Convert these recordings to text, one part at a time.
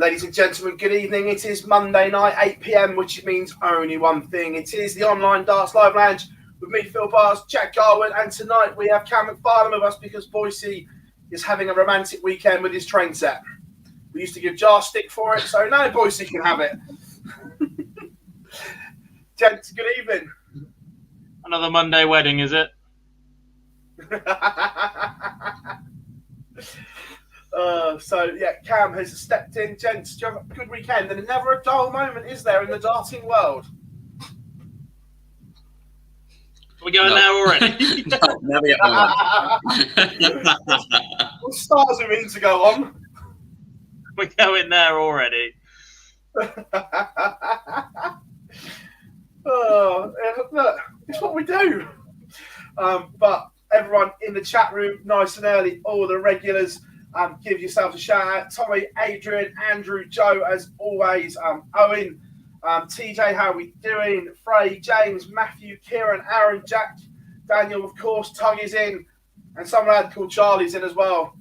Ladies and gentlemen, good evening. It is Monday night, 8 p.m, which means only one thing. It is the online Darts Live Lounge with me, Phill Bars, Jack Garwood, and tonight we have Cam McFarlane with us because Boise is having a romantic weekend with his train set. We used to give Jar stick for it, so now Boise can have it. Gents, good evening. Another Monday wedding, is it? Cam has stepped in. Gents, do you have a good weekend? And never a dull moment, is there, in the darting world? Are we going there already? No, never get one. What stars are in to go on? We're going there already. Look, it's what we do. But everyone in the chat room, nice and early, all the regulars, give yourselves a shout out. Tommy, Adrian, Andrew, Joe, as always, Owen, TJ, how we doing? Frey, James, Matthew, Kieran, Aaron, Jack, Daniel, of course, Tug is in, and some lad called Charlie's in as well.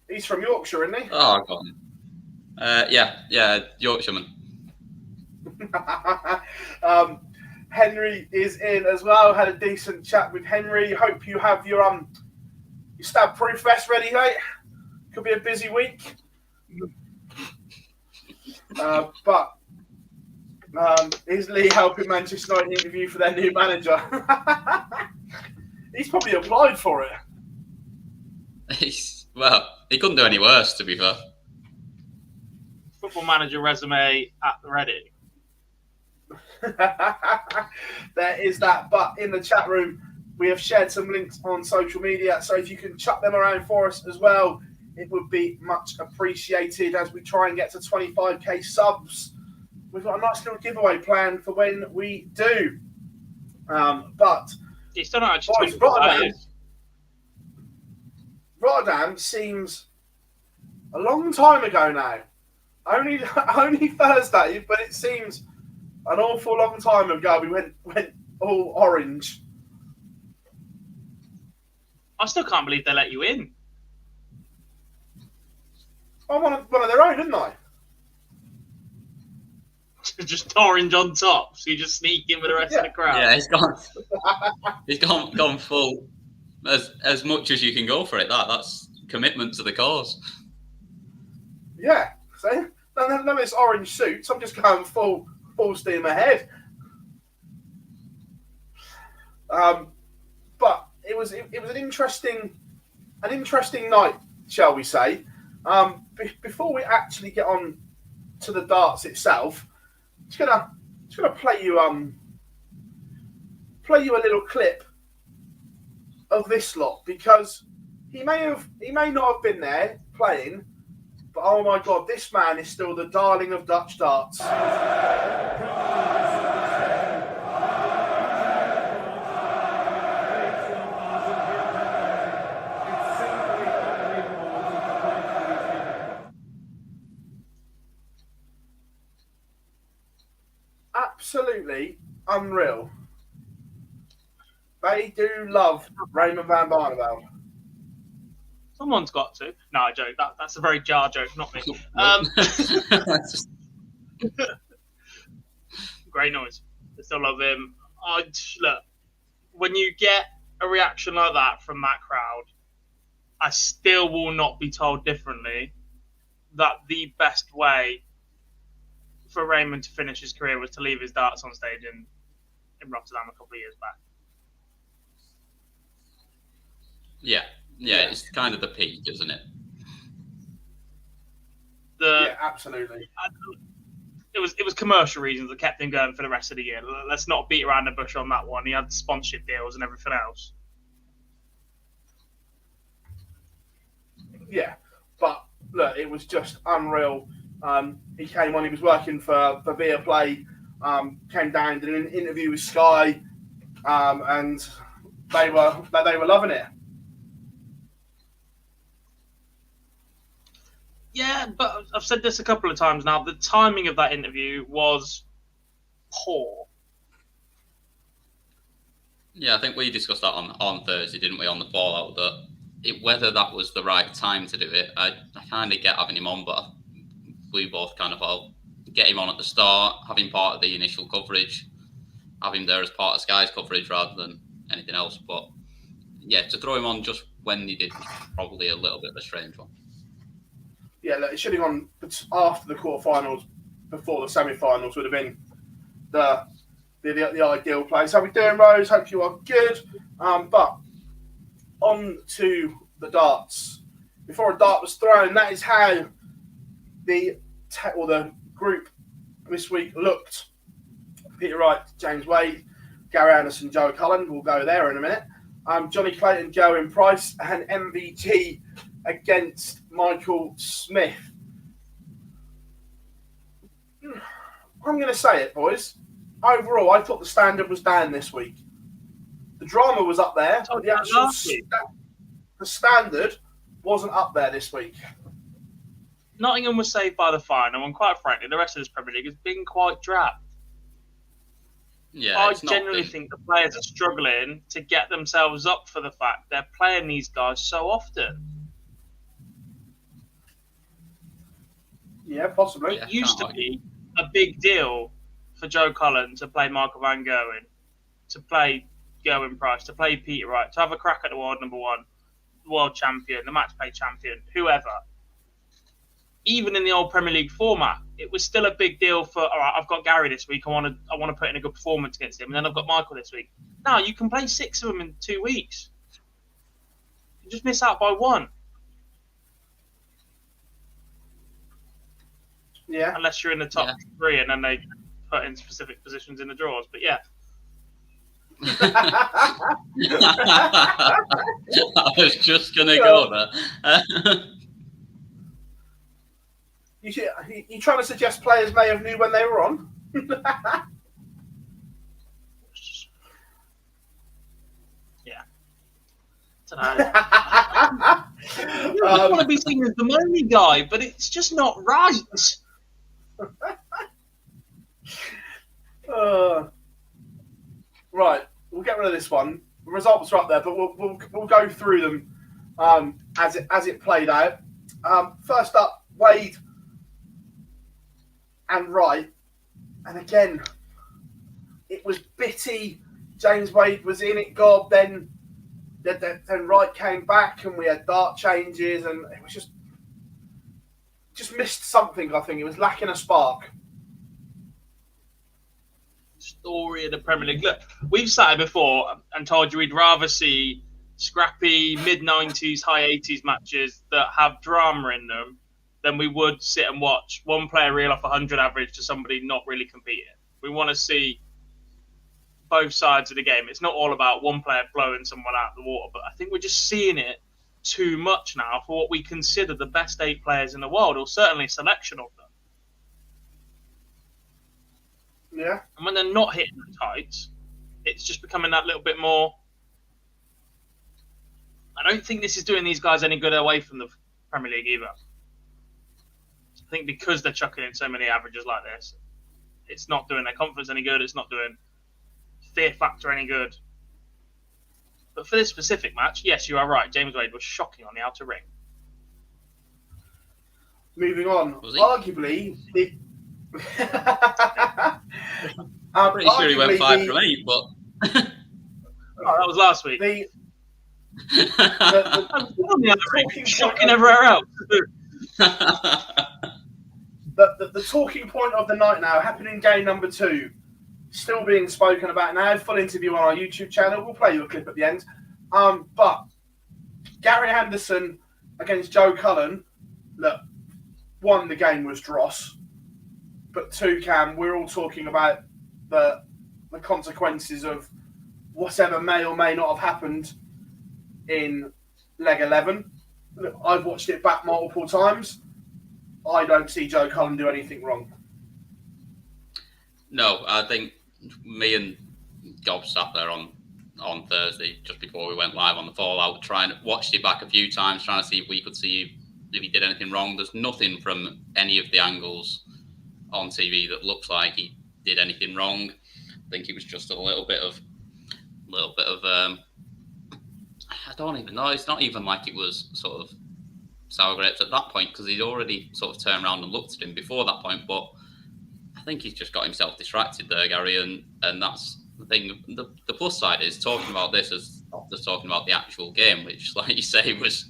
He's from Yorkshire, isn't he? Oh, God. Yeah, Yorkshireman. Henry is in as well. Had a decent chat with Henry. Hope you have your stab proof vest ready, mate. Could be a busy week. Is Lee helping Manchester United interview for their new manager? He's probably applied for it. Well, he couldn't do any worse, to be fair. Football manager resume at the ready. There is that. But in the chat room, we have shared some links on social media. So if you can chuck them around for us as well, it would be much appreciated as we try and get to 25k subs. We've got a nice little giveaway plan for when we do. But you still not actually talking about that. Rotterdam seems a long time ago now. Only Thursday, but it seems an awful long time ago. We went all orange. I still can't believe they let you in. Oh, one of their own, didn't I? Just orange on top, so you just sneak in with the rest of the crowd. Yeah, he's gone full as much as you can go for it. That's commitment to the cause. Yeah, see, none of this orange suits. I'm just going full steam ahead. But it was an interesting night, shall we say? Before we actually get on to the darts itself, just gonna play you a little clip of this lot because he may not have been there playing, but oh my God, this man is still the darling of Dutch darts. Absolutely unreal. They do love Raymond van Barneveld. Someone's got to. No, I joke. That's a very Jar joke, not me. Great noise. I still love him. Look, when you get a reaction like that from that crowd, I still will not be told differently that the best way for Raymond to finish his career was to leave his darts on stage in Rotterdam a couple of years back. Yeah, it's kind of the peak, isn't it? Yeah, absolutely. It was commercial reasons that kept him going for the rest of the year. Let's not beat around the bush on that one. He had sponsorship deals and everything else. Yeah, but look, it was just unreal. He came on. He was working for Via Play. Came down, did an interview with Sky, and they were loving it. Yeah, but I've said this a couple of times now. The timing of that interview was poor. Yeah, I think we discussed that on Thursday, didn't we, on the fallout that whether that was the right time to do it. I kind of get having him on, but we both kind of all get him on at the start, having part of the initial coverage, have him there as part of Sky's coverage rather than anything else. But yeah, to throw him on just when he did was probably a little bit of a strange one. Yeah, look, it should have gone after the quarterfinals, before the semi-finals would have been the ideal place. How we doing, Rose? Hope you are good. But on to the darts. Before a dart was thrown, that is how the group this week looked. Peter Wright, James Wade, Gary Anderson, Joe Cullen. We'll go there in a minute. Johnny Clayton, Joe Price, and MvG against Michael Smith. I'm going to say it, boys. Overall, I thought the standard was down this week. The drama was up there. The standard wasn't up there this week. Nottingham was saved by the final, and quite frankly, the rest of this Premier League has been quite drab. Yeah, I genuinely think the players are struggling to get themselves up for the fact they're playing these guys so often. Yeah, possibly. It used to be a big deal for Joe Cullen to play Michael Van Gerwen, to play Gerwin Price, to play Peter Wright, to have a crack at the world number one, the world champion, the match play champion, whoever. Even in the old Premier League format, it was still a big deal for, all right, I've got Gary this week, I want to put in a good performance against him, and then I've got Michael this week. Now you can play 6 of them in 2 weeks. You just miss out by 1. Yeah. Unless you're in the top 3 and then they put in specific positions in the draws. But yeah. I was just going to go there. You trying to suggest players may have knew when they were on? Yeah. I don't want to be seen as the money guy, but it's just not right. Right, we'll get rid of this one. The results are up there, but we'll go through them as it played out. First up, Wade and Wright, and again, it was bitty. James Wade was in it, God. Then Wright came back, and we had dart changes, and it was just missed something. I think it was lacking a spark. Story of the Premier League. Look, we've sat here before and told you we'd rather see scrappy mid-90s, high 80s matches that have drama in them than we would sit and watch one player reel off 100 average to somebody not really competing. We want to see both sides of the game. It's not all about one player blowing someone out of the water, but I think we're just seeing it too much now for what we consider the best 8 players in the world, or certainly a selection of them. Yeah. And when they're not hitting the tights, it's just becoming that little bit more. I don't think this is doing these guys any good away from the Premier League either. I think because they're chucking in so many averages like this, it's not doing their confidence any good. It's not doing fear factor any good. But for this specific match, yes, you are right. James Wade was shocking on the outer ring. Moving on, Was he? arguably, I'm pretty sure he went 5 from 8, but that was last week. The shocking everywhere else. The talking point of the night now, happening game number 2, still being spoken about now. Full interview on our YouTube channel. We'll play you a clip at the end. But Gary Anderson against Joe Cullen. Look, 1, the game was dross. But 2, Cam, we're all talking about the consequences of whatever may or may not have happened in leg 11. Look, I've watched it back multiple times. I don't see Joe Cullen do anything wrong. no, I think me and Gob sat there on Thursday just before we went live on the Fallout, watched it back a few times, trying to see if we could see if he did anything wrong. There's nothing from any of the angles on TV that looks like he did anything wrong. I think it was just a little bit of I don't even know. It's not even like it was sort of sour grapes at that point, because he'd already sort of turned around and looked at him before that point. But I think he's just got himself distracted there, Gary, and that's the thing. The plus side is talking about this as not just talking about the actual game, which, like you say, was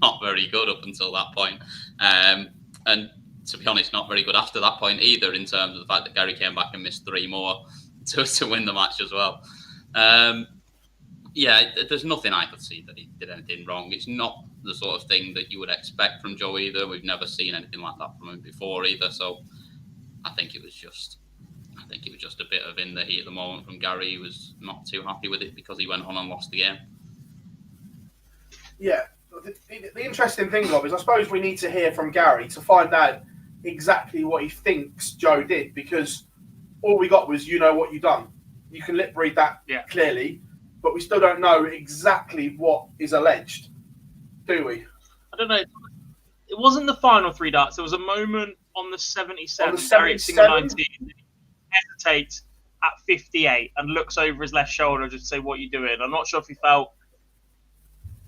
not very good up until that point. And to be honest, not very good after that point either, in terms of the fact that Gary came back and missed 3 more to win the match as well. There's nothing I could see that he did anything wrong. It's not the sort of thing that you would expect from Joe either. We've never seen anything like that from him before either. So I think it was just a bit of in the heat of the moment from Gary. He was not too happy with it because he went on and lost the game. Yeah. The interesting thing, Rob, is I suppose we need to hear from Gary to find out exactly what he thinks Joe did, because all we got was, what you done. You can lip read that clearly, but we still don't know exactly what is alleged, do we? I don't know. It wasn't the final 3 darts. There was a moment on the 77. Gary at single 19. He hesitates at 58 and looks over his left shoulder just to say, "What are you doing?" I'm not sure if he felt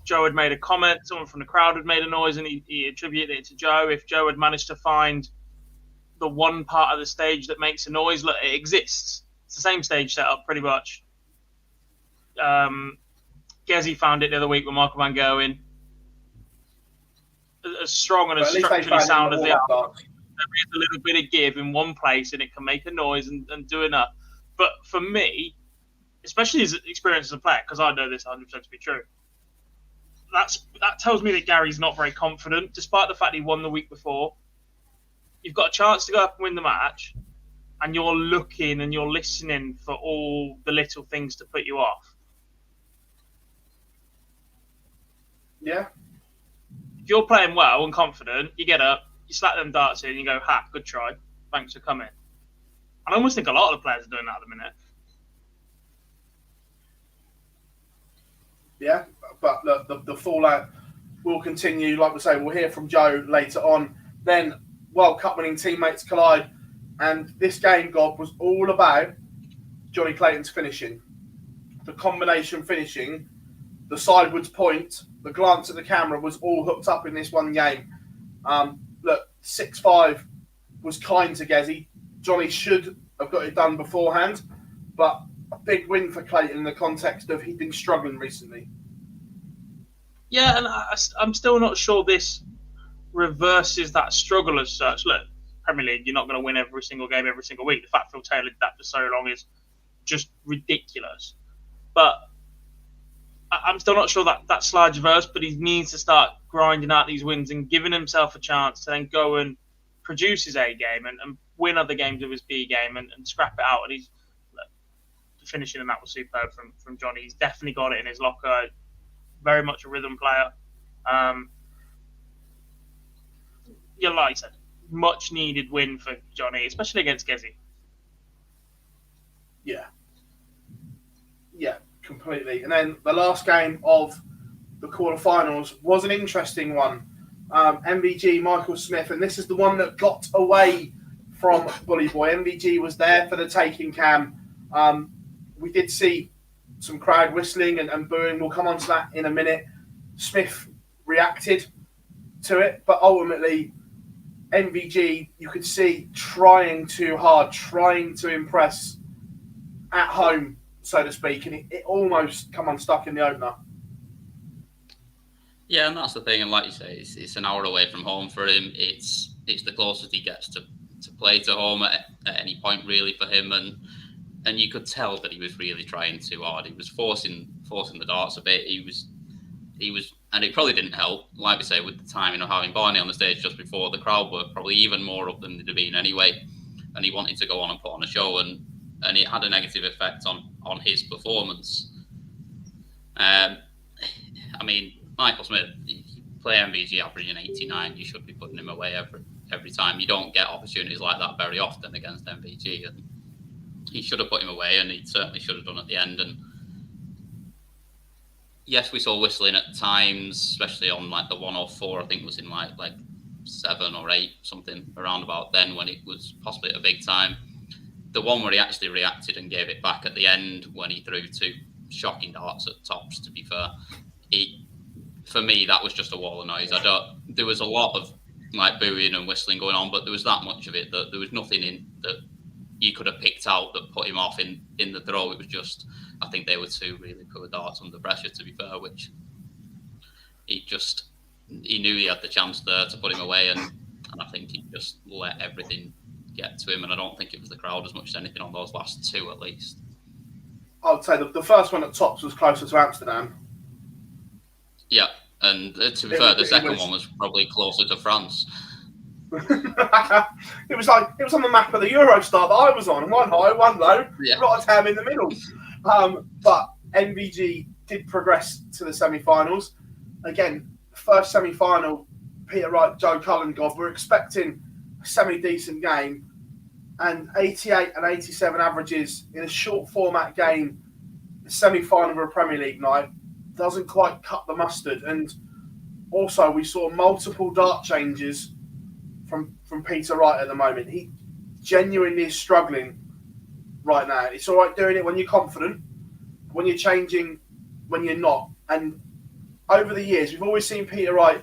Joe had made a comment, someone from the crowd had made a noise, and he attributed it to Joe. If Joe had managed to find the one part of the stage that makes a noise, look, it exists. It's the same stage setup, pretty much. Gezi found it the other week with Michael Van Gerwen. As strong and as structurally sound as they are, there is a little bit of give in one place, and it can make a noise and do enough. But for me, especially as experienced as a player, because I know this 100% to be true, that tells me that Gary's not very confident, despite the fact he won the week before. You've got a chance to go up and win the match, and you're looking and you're listening for all the little things to put you off. Yeah. If you're playing well and confident, you get up, you slap them darts in, you go, "Ha, good try. Thanks for coming." And I almost think a lot of the players are doing that at the minute. Yeah, but look, the fallout will continue. Like we say, we'll hear from Joe later on. Then World Cup winning teammates collide. And this game, God, was all about Johnny Clayton's finishing. The combination finishing, the sidewards point, the glance at the camera was all hooked up in this one game. Look, 6-5 was kind to Gezi. Johnny should have got it done beforehand, but a big win for Clayton in the context of he'd been struggling recently. Yeah, and I'm still not sure this reverses that struggle as such. Look, Premier League, you're not going to win every single game every single week. The fact Phill Taylor did that for so long is just ridiculous. But I'm still not sure that slides reverse, but he needs to start grinding out these wins and giving himself a chance to then go and produce his A game and win other games of his B game and scrap it out. And he's the finishing in that was superb from Johnny. He's definitely got it in his locker. Very much a rhythm player. Like I said, much needed win for Johnny, especially against Gezi. Yeah, completely. And then the last game of the quarterfinals was an interesting one. MvG, Michael Smith, and this is the one that got away from Bully Boy. MvG was there for the taking, Cam. We did see some crowd whistling and booing. We'll come on to that in a minute. Smith reacted to it, but ultimately MvG, you could see trying too hard, trying to impress at home, so to speak, and it almost come unstuck in the opener. Yeah, and that's the thing. And like you say, it's an hour away from home for him. It's the closest he gets to play to home at any point, really, for him. And you could tell that he was really trying too hard. He was forcing the darts a bit. He was, and it probably didn't help, like we say, with the timing of having Barney on the stage just before. The crowd were probably even more up than they'd have been anyway, and he wanted to go on and put on a show, and it had a negative effect on his performance. I mean, Michael Smith, you play MvG averaging 89, you should be putting him away every time. You don't get opportunities like that very often against MvG, and he should have put him away, and he certainly should have done at the end. And yes, we saw whistling at times, especially on like the 104. I think it was in like 7 or 8, something around about then, when it was possibly at a big time. The one where he actually reacted and gave it back at the end when he threw 2 shocking darts at tops, to be fair, for me, that was just a wall of noise. There was a lot of like booing and whistling going on, but there was that much of it that there was nothing in that you could have picked out that put him off in the throw. It was just, I think they were two really poor darts under pressure, to be fair, which he knew he had the chance there to put him away, and I think he just let everything get to him, and I don't think it was the crowd as much as anything on those last two at least. I would say the first one at Tops was closer to Amsterdam. Yeah, and to be fair, the second one was probably closer to France. It was on the map of the Eurostar that I was on. One high, one low, Rotterdam in the middle. But MvG did progress to the semi-finals. Again, first semi-final, Peter Wright, Joe Cullen got. We're expecting a semi-decent game, and 88 and 87 averages in a short format game, the semi-final of a Premier League night, doesn't quite cut the mustard. And also, we saw multiple dart changes from Peter Wright at the moment. He genuinely is struggling right now. It's all right doing it when you're confident, when you're changing, when you're not. And over the years, we've always seen Peter Wright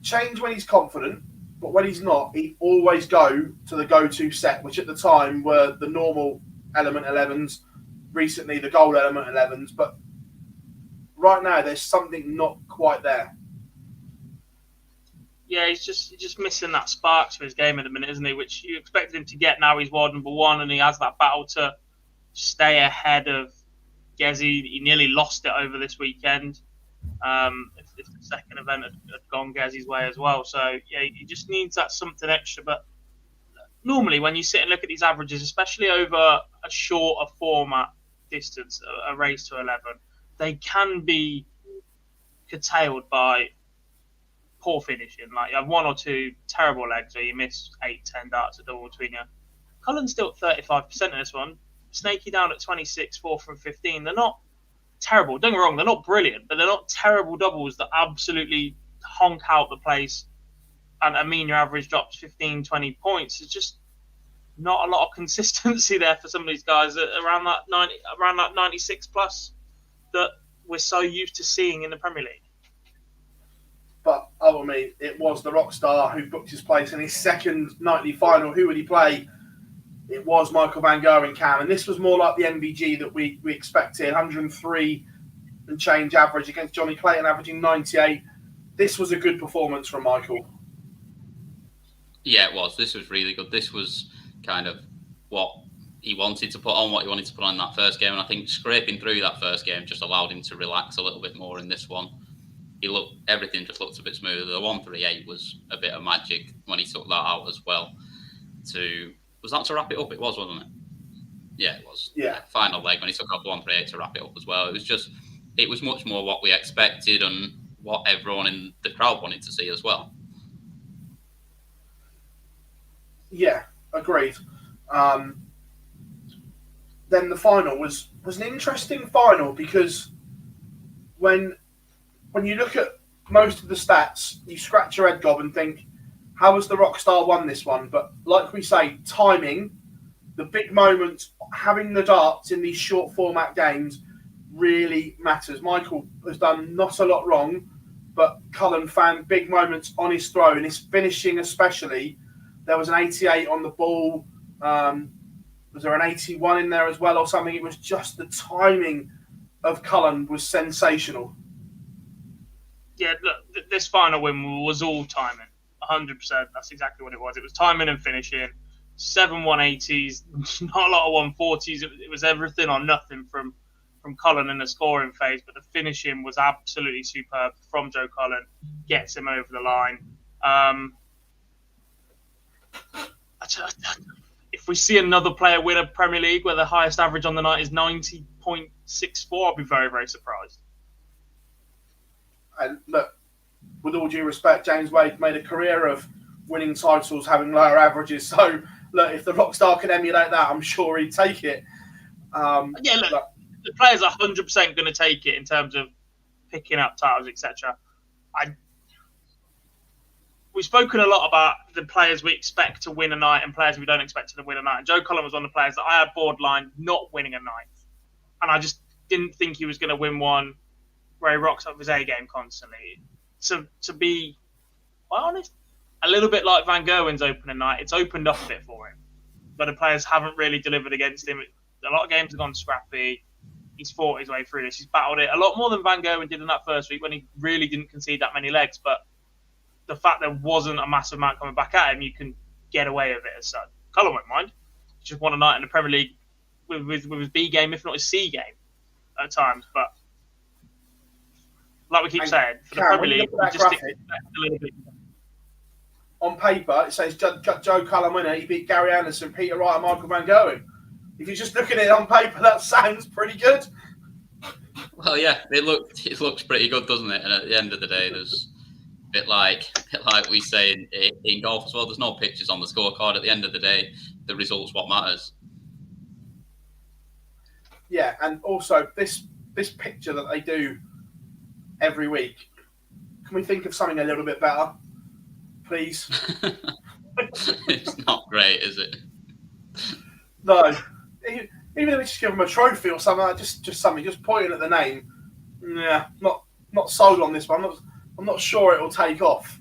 change when he's confident, but when he's not, he'd always go to the go-to set, which at the time were the normal element 11s, recently the gold element 11s. But right now, there's something not quite there. Yeah, he's just missing that spark to his game at the minute, isn't he? Which you expected him to get now. He's world number one, and he has that battle to stay ahead of Gezi. He nearly lost it over this weekend. If the second event had gone Gezi's way as well. So, yeah, he just needs that something extra. But normally when you sit and look at these averages, especially over a shorter format distance, a race to 11, they can be curtailed by poor finishing. Like, you have one or two terrible legs where you miss 8-10 darts at double between you. Cullen's still at 35% in this one. Snaky down at 26, 4 from 15. They're not terrible. Don't get me wrong, they're not brilliant, but they're not terrible doubles that absolutely honk out the place and mean your average drops 15, 20 points. It's just not a lot of consistency there for some of these guys around that 96 plus that we're so used to seeing in the Premier League. But ultimately, it was the rock star who booked his place in his second nightly final. Who would he play? It was Michael van Gerwen Cam. And this was more like the MvG that we expected. 103 and change average against Johnny Clayton, averaging 98. This was a good performance from Michael. Yeah, it was. This was really good. This was kind of what he wanted to put on, what he wanted to put on in that first game. And I think scraping through that first game just allowed him to relax a little bit more in this one. Everything just looked a bit smoother. The 138 was a bit of magic when he took that out as well. Was that to wrap it up? It was, wasn't it? Yeah, it was. Yeah. Final leg when he took off the 138 to wrap it up as well. It was much more what we expected and what everyone in the crowd wanted to see as well. Yeah, agreed. Then the final was an interesting final because when you look at most of the stats, you scratch your head, Gob, and think, how has the Rockstar won this one? But like we say, timing, the big moments, having the darts in these short format games really matters. Michael has done not a lot wrong, but Cullen found big moments on his throw, and his finishing especially. There was an 88 on the ball. Was there an 81 in there as well or something? It was just the timing of Cullen was sensational. Yeah, look, this final win was all timing, 100%. That's exactly what it was. It was timing and finishing. 7 180s, not a lot of 140s. It was everything or nothing from Cullen in the scoring phase, but the finishing was absolutely superb from Joe Cullen. Gets him over the line. If we see another player win a Premier League where the highest average on the night is 90.64, I'll be very, very surprised. And look, with all due respect, James Wade made a career of winning titles, having lower averages. So, look, if the Rockstar can emulate that, I'm sure he'd take it. The players are 100% going to take it in terms of picking up titles, etc. We've spoken a lot about the players we expect to win a night and players we don't expect to win a night. And Joe Cullen was one of the players that I had borderline not winning a night. And I just didn't think he was going to win one where he rocks up his A game constantly. To be quite honest, a little bit like Van Gerwen's opening night, it's opened up a bit for him. But the players haven't really delivered against him. A lot of games have gone scrappy. He's fought his way through this. He's battled it a lot more than Van Gerwen did in that first week when he really didn't concede that many legs. But the fact there wasn't a massive amount coming back at him, you can get away with it as such. Cullen won't mind. He just won a night in the Premier League with his B game, if not his C game, at times. But like we keep saying, for the Premier League, we just expect a little bit. On paper, it says Joe Cullen winner. He beat Gary Anderson, Peter Wright, and Michael Van Gerwen. If you're just looking at it on paper, that sounds pretty good. Well, yeah, it looks pretty good, doesn't it? And at the end of the day, there's a bit like we say in golf as well. There's no pictures on the scorecard. At the end of the day, the result's what matters. Yeah, and also this picture that they do every week. Can we think of something a little bit better, please? It's not great, is it? No. Even if we just give them a trophy or something, just something, just pointing at the name. Yeah, not sold on this one. I'm not sure it will take off.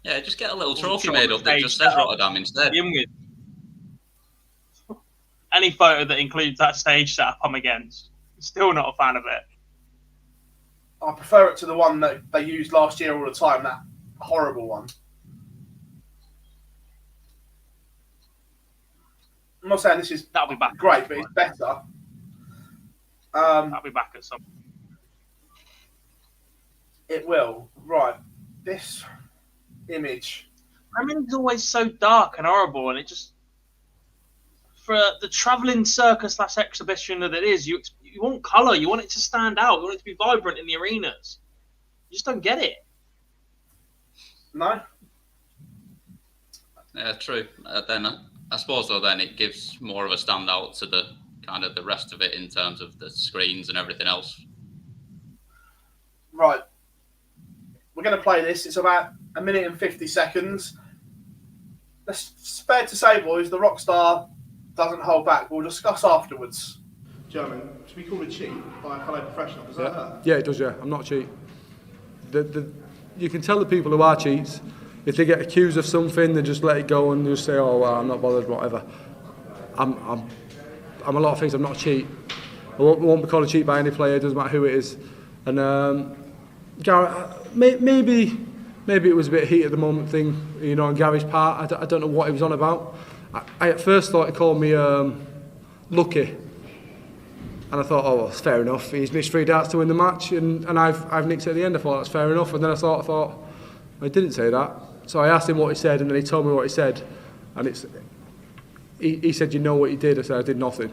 Yeah, just get a little trophy made up that just says Rotterdam instead. Any photo that includes that stage setup, I'm against. Still not a fan of it. I prefer it to the one that they used last year all the time, that horrible one. I'm not saying this is That'll be back great, but it's better. That'll be back at some. It will. Right. This image. I mean, it's always so dark and horrible, and it just, for the travelling circus / exhibition that it is, you want colour, you want it to stand out, you want it to be vibrant in the arenas. You just don't get it. No? Yeah, true. Then I suppose though, then it gives more of a standout to the kind of the rest of it in terms of the screens and everything else. Right. We're going to play this. It's about 1 minute and 50 seconds. It's fair to say, boys, the Rockstar doesn't hold back. We'll discuss afterwards. German, to be called a cheat by a fellow professional, does that hurt? Yeah, it does, yeah. I'm not a cheat. You can tell the people who are cheats, if they get accused of something, they just let it go and just say, oh, well, I'm not bothered, whatever. I'm a lot of things, I'm not a cheat. I won't be called a cheat by any player, it doesn't matter who it is. And maybe it was a bit heat at the moment thing, you know, on Gary's part. I don't know what he was on about. I at first thought he called me lucky. And I thought, oh, well, it's fair enough. He's missed 3 darts to win the match, and I've nicked it at the end. I thought that's fair enough. And then I thought, well, he didn't say that. So I asked him what he said, and then he told me what he said. And he said, you know what you did? I said, I did nothing.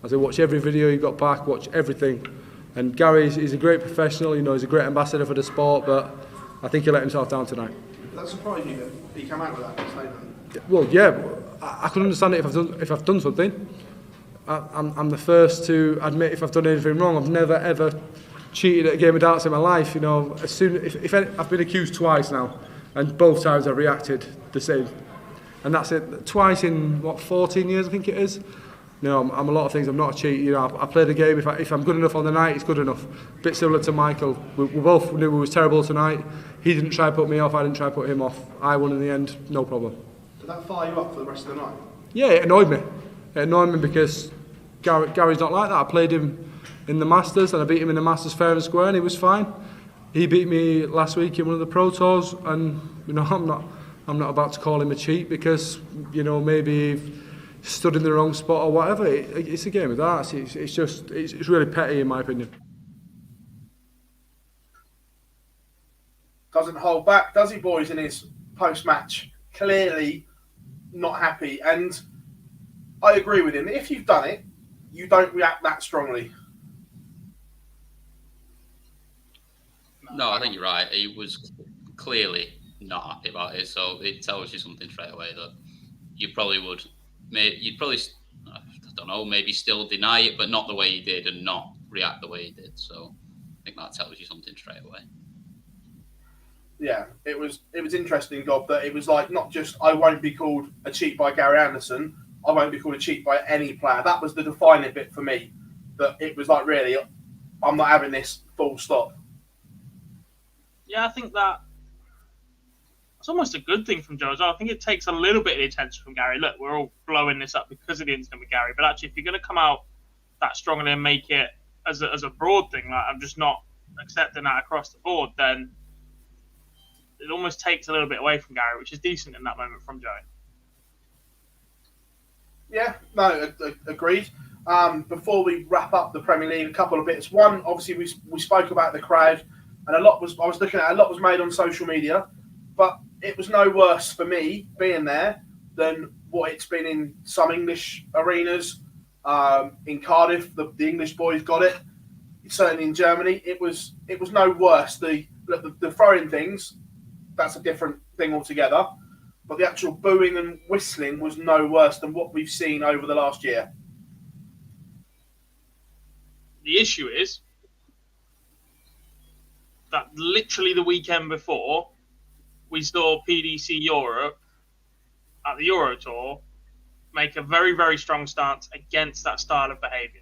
I said, watch every video you got back, watch everything. And Gary, he's a great professional, you know, he's a great ambassador for the sport, but I think he let himself down tonight. Did that surprise you that he came out with that statement? Well, yeah, I could understand it if I've done something. I'm the first to admit if I've done anything wrong. I've never ever cheated at a game of darts in my life. You know, if I've been accused twice now, and both times I've reacted the same, and that's it. Twice in 14 years, I think it is. No, I'm a lot of things. I'm not a cheat. You know, I play the game. If I'm good enough on the night, it's good enough. A bit similar to Michael. We both knew we was terrible tonight. He didn't try to put me off. I didn't try to put him off. I won in the end. No problem. Did that fire you up for the rest of the night? Yeah, it annoyed me. It annoyed me because Gary's not like that. I played him in the Masters and I beat him in the Masters fair and square and he was fine. He beat me last week in one of the Pro Tours and you know I'm not about to call him a cheat because you know maybe he stood in the wrong spot or whatever. It's a game of darts. It's really petty in my opinion. Doesn't hold back, does he, boys, in his post-match? Clearly not happy. And I agree with him. If you've done it, you don't react that strongly. No, I think you're right. He was clearly not happy about it, so it tells you something straight away that you probably would. You'd probably, I don't know, maybe still deny it, but not the way he did and not react the way he did. So I think that tells you something straight away. Yeah, it was interesting, Gob, that it was like not just I won't be called a cheat by Gary Anderson, I won't be called a cheat by any player. That was the defining bit for me. That it was like, really, I'm not having this full stop. Yeah, I think that it's almost a good thing from Joe as well. I think it takes a little bit of the attention from Gary. Look, we're all blowing this up because of the incident with Gary, but actually, if you're going to come out that strongly and make it as a broad thing, like I'm just not accepting that across the board, then it almost takes a little bit away from Gary, which is decent in that moment from Joe. Yeah, no, agreed. Before we wrap up the Premier League, a couple of bits. One, obviously, we spoke about the crowd, and a lot was made on social media, but it was no worse for me being there than what it's been in some English arenas. In Cardiff, the English boys got it. Certainly in Germany, it was no worse. The throwing things, that's a different thing altogether. But the actual booing and whistling was no worse than what we've seen over the last year. The issue is that literally the weekend before, we saw PDC Europe at the Euro Tour make a very, very strong stance against that style of behaviour.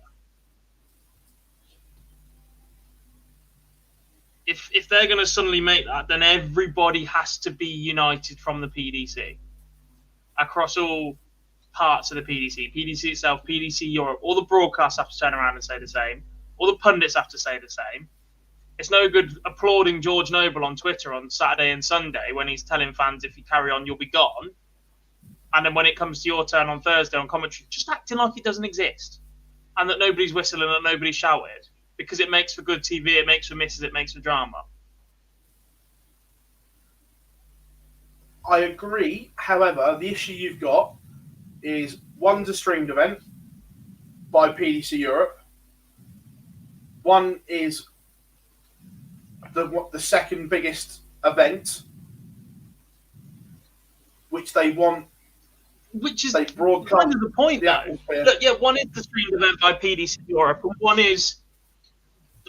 If they're going to suddenly make that, then everybody has to be united from the PDC across all parts of the PDC. PDC itself, PDC Europe, all the broadcasts have to turn around and say the same. All the pundits have to say the same. It's no good applauding George Noble on Twitter on Saturday and Sunday when he's telling fans, if you carry on, you'll be gone. And then when it comes to your turn on Thursday on commentary, just acting like it doesn't exist. And that nobody's whistling and that nobody's shouted. Because it makes for good TV, it makes for misses, it makes for drama. I agree. However, the issue you've got is one's a streamed event by PDC Europe. One is the second biggest event, which they want. Which is they broadcast kind of the point, though. Look, yeah, one is the streamed event by PDC Europe, and one is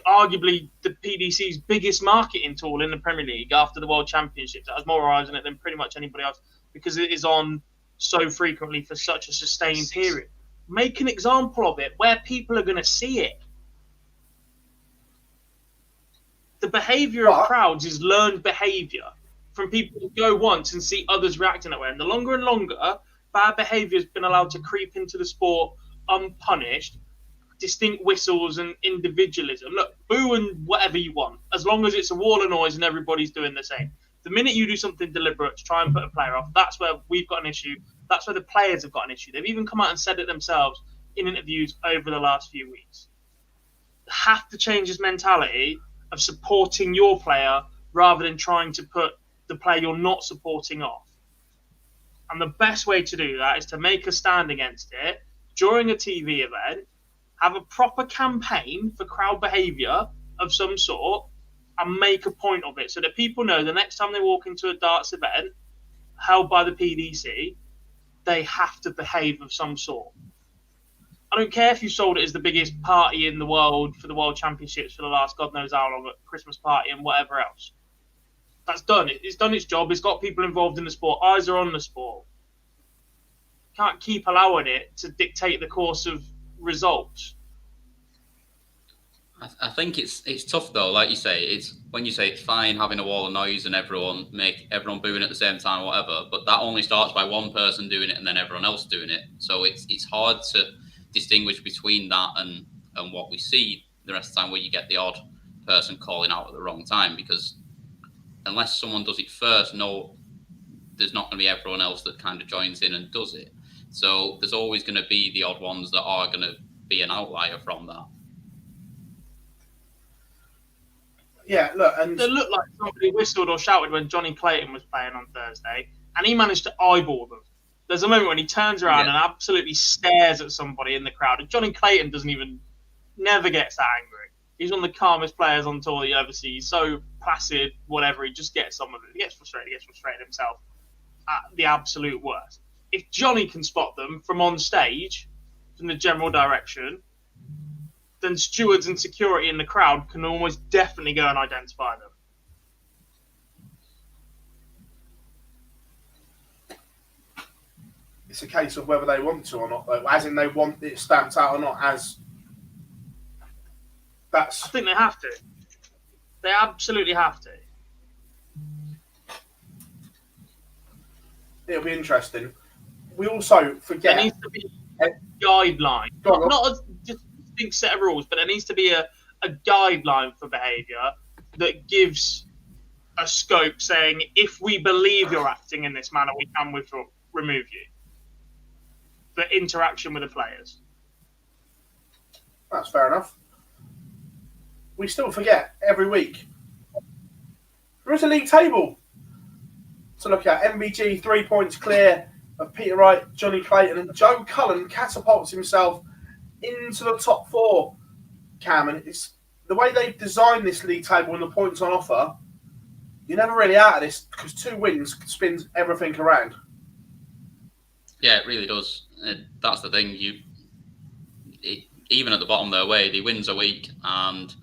arguably the PDC's biggest marketing tool in the Premier League after the World Championships. It has more eyes on it than pretty much anybody else because it is on so frequently for such a sustained period. Make an example of it where people are going to see it. The behaviour of crowds is learned behaviour from people who go once and see others reacting that way. And the longer and longer bad behaviour has been allowed to creep into the sport unpunished, distinct whistles and individualism. Look, boo and whatever you want, as long as it's a wall of noise and everybody's doing the same. The minute you do something deliberate to try and put a player off, that's where we've got an issue. That's where the players have got an issue. They've even come out and said it themselves in interviews over the last few weeks. You have to change this mentality of supporting your player rather than trying to put the player you're not supporting off. And the best way to do that is to make a stand against it during a TV event, have a proper campaign for crowd behaviour of some sort, and make a point of it so that people know the next time they walk into a darts event held by the PDC, they have to behave of some sort. I don't care if you sold it as the biggest party in the world for the World Championships for the last God knows how long, at Christmas party and whatever else. That's done. It's done its job. It's got people involved in the sport. Eyes are on the sport. Can't keep allowing it to dictate the course of results. I think it's tough though. Like you say, it's when you say it's fine having a wall of noise and everyone booing at the same time, or whatever. But that only starts by one person doing it and then everyone else doing it. So it's hard to distinguish between that and what we see the rest of the time, where you get the odd person calling out at the wrong time, because unless someone does it first, there's not going to be everyone else that kind of joins in and does it. So there's always going to be the odd ones that are going to be an outlier from that. Yeah, look, and It looked like somebody whistled or shouted when Johnny Clayton was playing on Thursday, and he managed to eyeball them. There's a moment when he turns around and absolutely stares at somebody in the crowd, and Johnny Clayton never gets that angry. He's one of the calmest players on tour that you ever see. He's so placid, whatever, he just gets some of it. He gets frustrated himself at the absolute worst. If Johnny can spot them from on stage, from the general direction, then stewards and security in the crowd can almost definitely go and identify them. it's a case of whether they want to or not, though. As in, they want it stamped out or not. As I that's think they have to. They absolutely have to. It'll be interesting. We also forget. There needs to be a guideline. Not a just distinct set of rules, but there needs to be a guideline for behaviour that gives a scope saying, if we believe you're acting in this manner, we can remove you. For interaction with the players. That's fair enough. We still forget every week. There is a league table to look at. MvG 3 points clear of Peter Wright, Johnny Clayton, and Joe Cullen catapults himself into the top 4. Cam, and it's the way they've designed this league table and the points on offer. You're never really out of this because 2 wins spins everything around. Yeah, it really does. That's the thing. Even at the bottom their way, the wins a week, and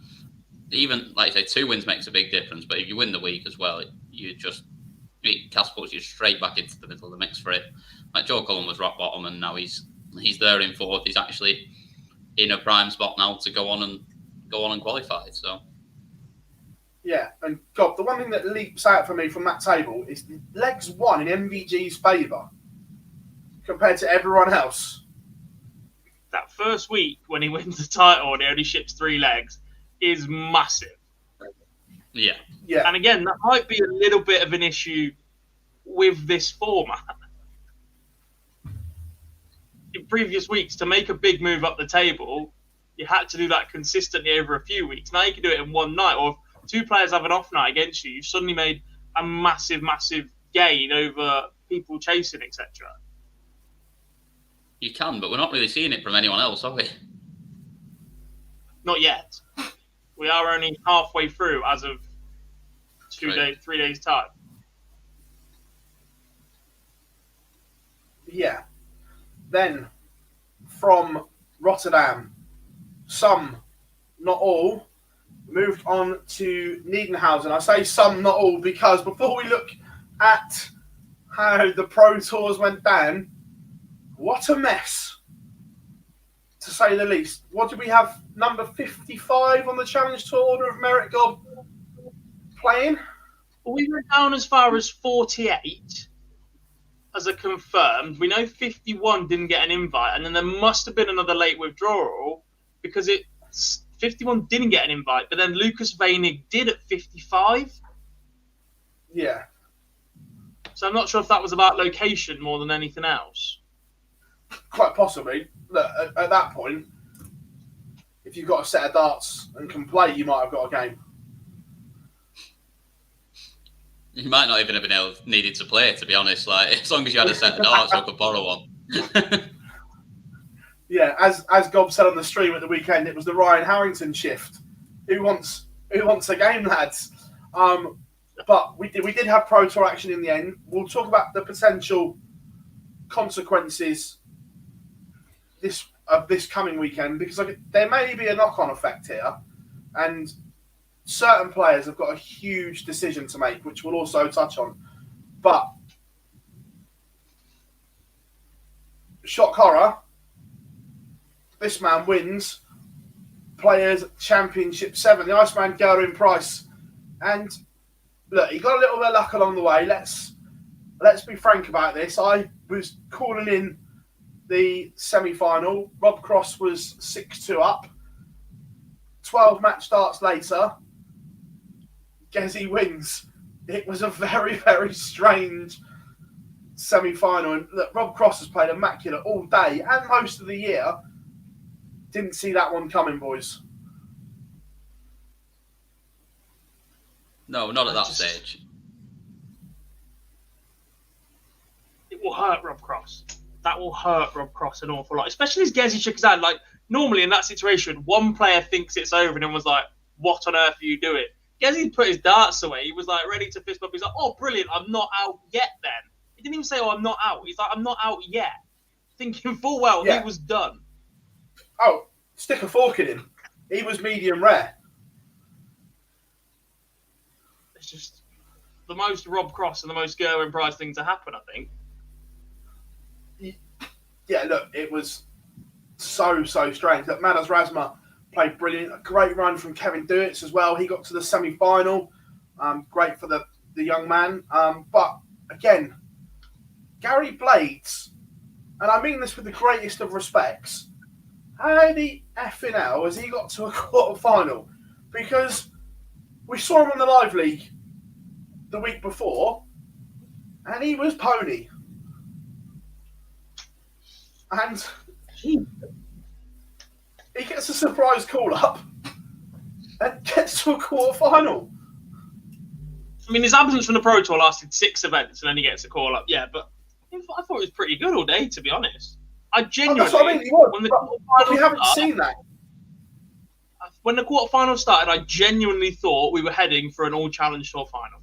even like I say, 2 wins makes a big difference. But if you win the week as well, it catapults you straight back into the middle of the mix for it. Like Joe Cullen was rock bottom, and now he's there in 4th. He's actually in a prime spot now to go on and qualify. So yeah, and God, the one thing that leaps out for me from that table is the legs won in MvG's favour compared to everyone else. That first week when he wins the title and he only ships 3 legs is massive. Yeah. And again, that might be a little bit of an issue with this format. In previous weeks, to make a big move up the table, you had to do that consistently over a few weeks. Now you can do it in one night, or if 2 players have an off night against you, you've suddenly made a massive, massive gain over people chasing, etc. You can, but we're not really seeing it from anyone else, are we? Not yet. We are only halfway through as of 3 days time. Yeah. Then, from Rotterdam, some, not all, moved on to Niedenhausen. I say some, not all, because before we look at how the Pro Tours went down, what a mess, to say the least. What did we have? Number 55 on the Challenge Tour Order of Merit God playing? Well, we went down as far as 48 as a confirmed. We know 51 didn't get an invite, and then there must have been another late withdrawal because 51 didn't get an invite, but then Lucas Veinig did at 55. Yeah. So I'm not sure if that was about location more than anything else. Quite possibly. Look, at that point, if you've got a set of darts and can play, you might have got a game. You might not even have been needed to play, to be honest. Like, as long as you had a set of darts, I could borrow one. Yeah, as Gob said on the stream at the weekend, it was the Ryan Harrington shift. Who wants a game, lads? But we did have Pro Tour action in the end. We'll talk about the potential consequences this coming weekend, because there may be a knock-on effect here, and certain players have got a huge decision to make, which we'll also touch on. But shock horror, this man wins Players Championship 7, the Iceman Gerwin Price, and look, he got a little bit of luck along the way. Let's be frank about this. I was calling in the semi-final. Rob Cross was 6-2 up. 12 match starts later, Gezi wins. It was a very, very strange semi-final. And look, Rob Cross has played immaculate all day and most of the year. Didn't see that one coming, boys. No, not at that stage. It will hurt Rob Cross. That will hurt Rob Cross an awful lot, especially as Gezi shook his hand. Like, normally in that situation, one player thinks it's over and then was like, what on earth are you doing? Gezi put his darts away. He was like ready to fist bump. He's like, oh, brilliant, I'm not out yet then. He didn't even say, oh, I'm not out. He's like, I'm not out yet. Thinking full well, he was done. Oh, stick a fork in him. He was medium rare. It's just the most Rob Cross and the most Gerwin Price thing to happen, I think. Yeah, look, it was so strange. Look, Manos Razma played brilliant. A great run from Kevin Duitz as well. He got to the semi-final. Great for the young man. But again, Gary Blades, and I mean this with the greatest of respects, how the effing hell has he got to a quarter-final? Because we saw him on the Live League the week before, and he was pony. And he gets a surprise call-up and gets to a quarter-final. I mean, his absence from the Pro Tour lasted 6 events, and then he gets a call-up. Yeah, but I thought it was pretty good all day, to be honest. I genuinely... That's what I mean, he was, but we haven't seen that. When the quarterfinal started, I genuinely thought we were heading for an all-challenge tour final.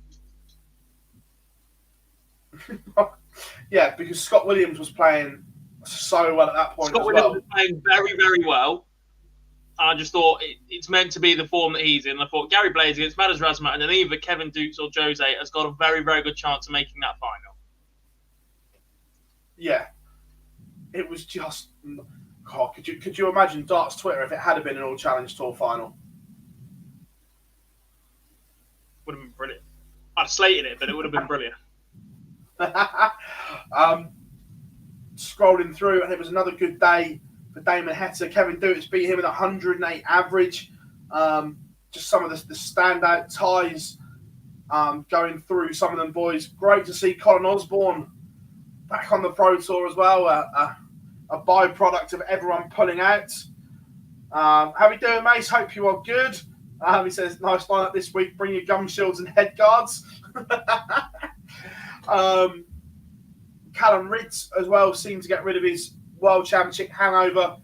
Yeah, because Scott Williams was playing so well at that point. Scott Williams was playing very, very well. And I just thought it's meant to be the form that he's in. I thought Gary Blades against Madas Razmat, and then either Kevin Dukes or Jose has got a very, very good chance of making that final. Yeah. It was just... God, could you imagine Darts Twitter if it had been an all-challenge tour final? Would have been brilliant. I'd have slated it, but it would have been brilliant. Scrolling through, and it was another good day for Damon Hetta. Kevin Dukes beat him with 108 average. Just some of the standout ties going through some of them boys. Great to see Colin Osborne back on the Pro Tour as well. A byproduct of everyone pulling out. How are we doing, Mace? Hope you are good. He says, nice lineup this week. Bring your gum shields and head guards. Callum Ritz as well seemed to get rid of his World Championship hangover.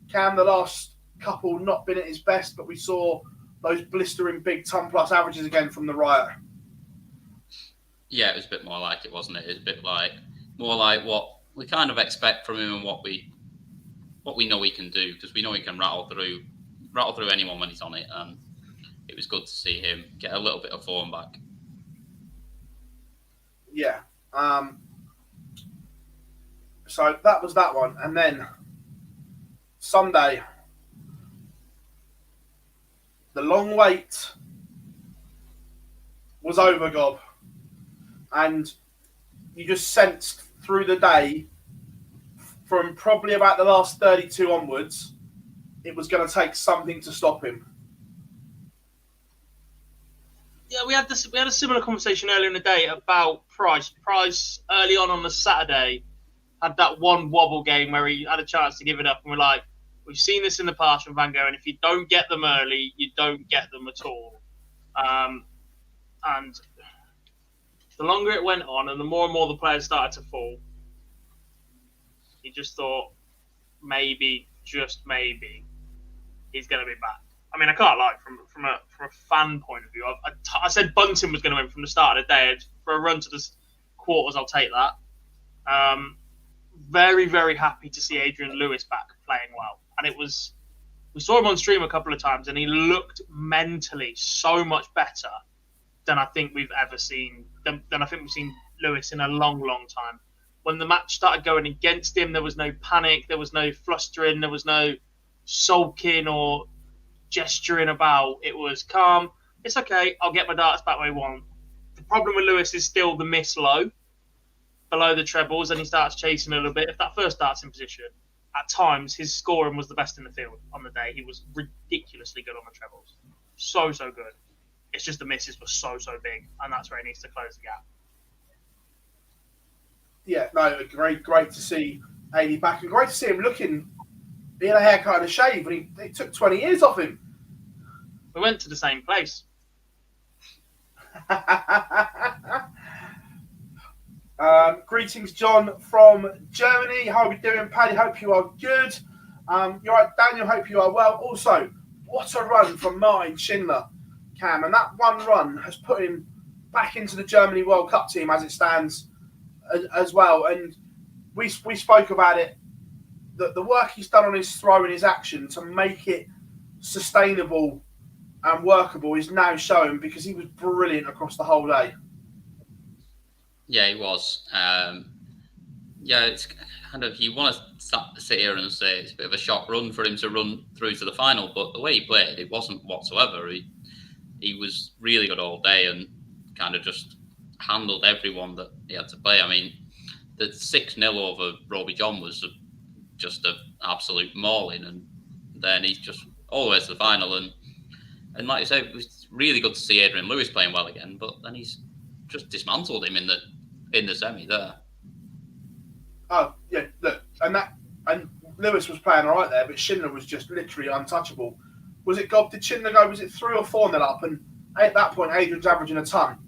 Cam, the last couple, not been at his best, but we saw those blistering big ton plus averages again from the Riot. Yeah, it was a bit more like it, wasn't it? It was a bit more like what we kind of expect from him and what we know he can do, because we know he can rattle through anyone when he's on it. And it was good to see him get a little bit of form back. Yeah. So that was that one. And then Sunday, the long wait was over, Gob. And you just sensed through the day, from probably about the last 32 onwards, it was going to take something to stop him. Yeah, we had a similar conversation earlier in the day about Price. Price early on the Saturday had that one wobble game where he had a chance to give it up, and we're like, we've seen this in the past from Van Gogh, and if you don't get them early, you don't get them at all. And the longer it went on, and the more and more the players started to fall, he just thought maybe, just maybe, he's going to be back. I mean, I can't lie, from a fan point of view, I said Bunting was going to win from the start of the day. For a run to the quarters, I'll take that. Very, very happy to see Adrian Lewis back playing well. And we saw him on stream a couple of times, and he looked mentally so much better than I think we've ever seen, than I think we've seen Lewis in a long, long time. When the match started going against him, there was no panic, there was no flustering, there was no sulking or gesturing about. It was calm. It's okay, I'll get my darts back where I want. The problem with Lewis is still the miss low, below the trebles, and he starts chasing a little bit. If that first dart's in position, at times his scoring was the best in the field on the day. He was ridiculously good on the trebles. So good. It's just the misses were so big, and that's where he needs to close the gap. Yeah, no, great to see AD back, and great to see him looking. He had a haircut and a shave, and it took 20 years off him. We went to the same place. Greetings, John from Germany. How are we doing, Paddy? Hope you are good. You're right, Daniel. Hope you are well. Also, what a run from Martin Schindler, Cam, and that one run has put him back into the Germany World Cup team as it stands as well. And we spoke about it. The work he's done on his throw and his action to make it sustainable and workable is now showing, because he was brilliant across the whole day. Yeah, he was. Yeah, it's kind of, you want to sit here and say it's a bit of a shock run for him to run through to the final, but the way he played, it wasn't whatsoever. He was really good all day and kind of just handled everyone that he had to play. I mean, the 6-0 over Robbie John was just an absolute mauling, and then he's just all the way to the final. And like I said, it was really good to see Adrian Lewis playing well again, but then he's just dismantled him in the semi there. Oh yeah, look, and Lewis was playing all right there, but Schindler was just literally untouchable. Was it Gob? Did Schindler go? Was it 3 or 4-0 up? And at that point, Adrian's averaging a ton.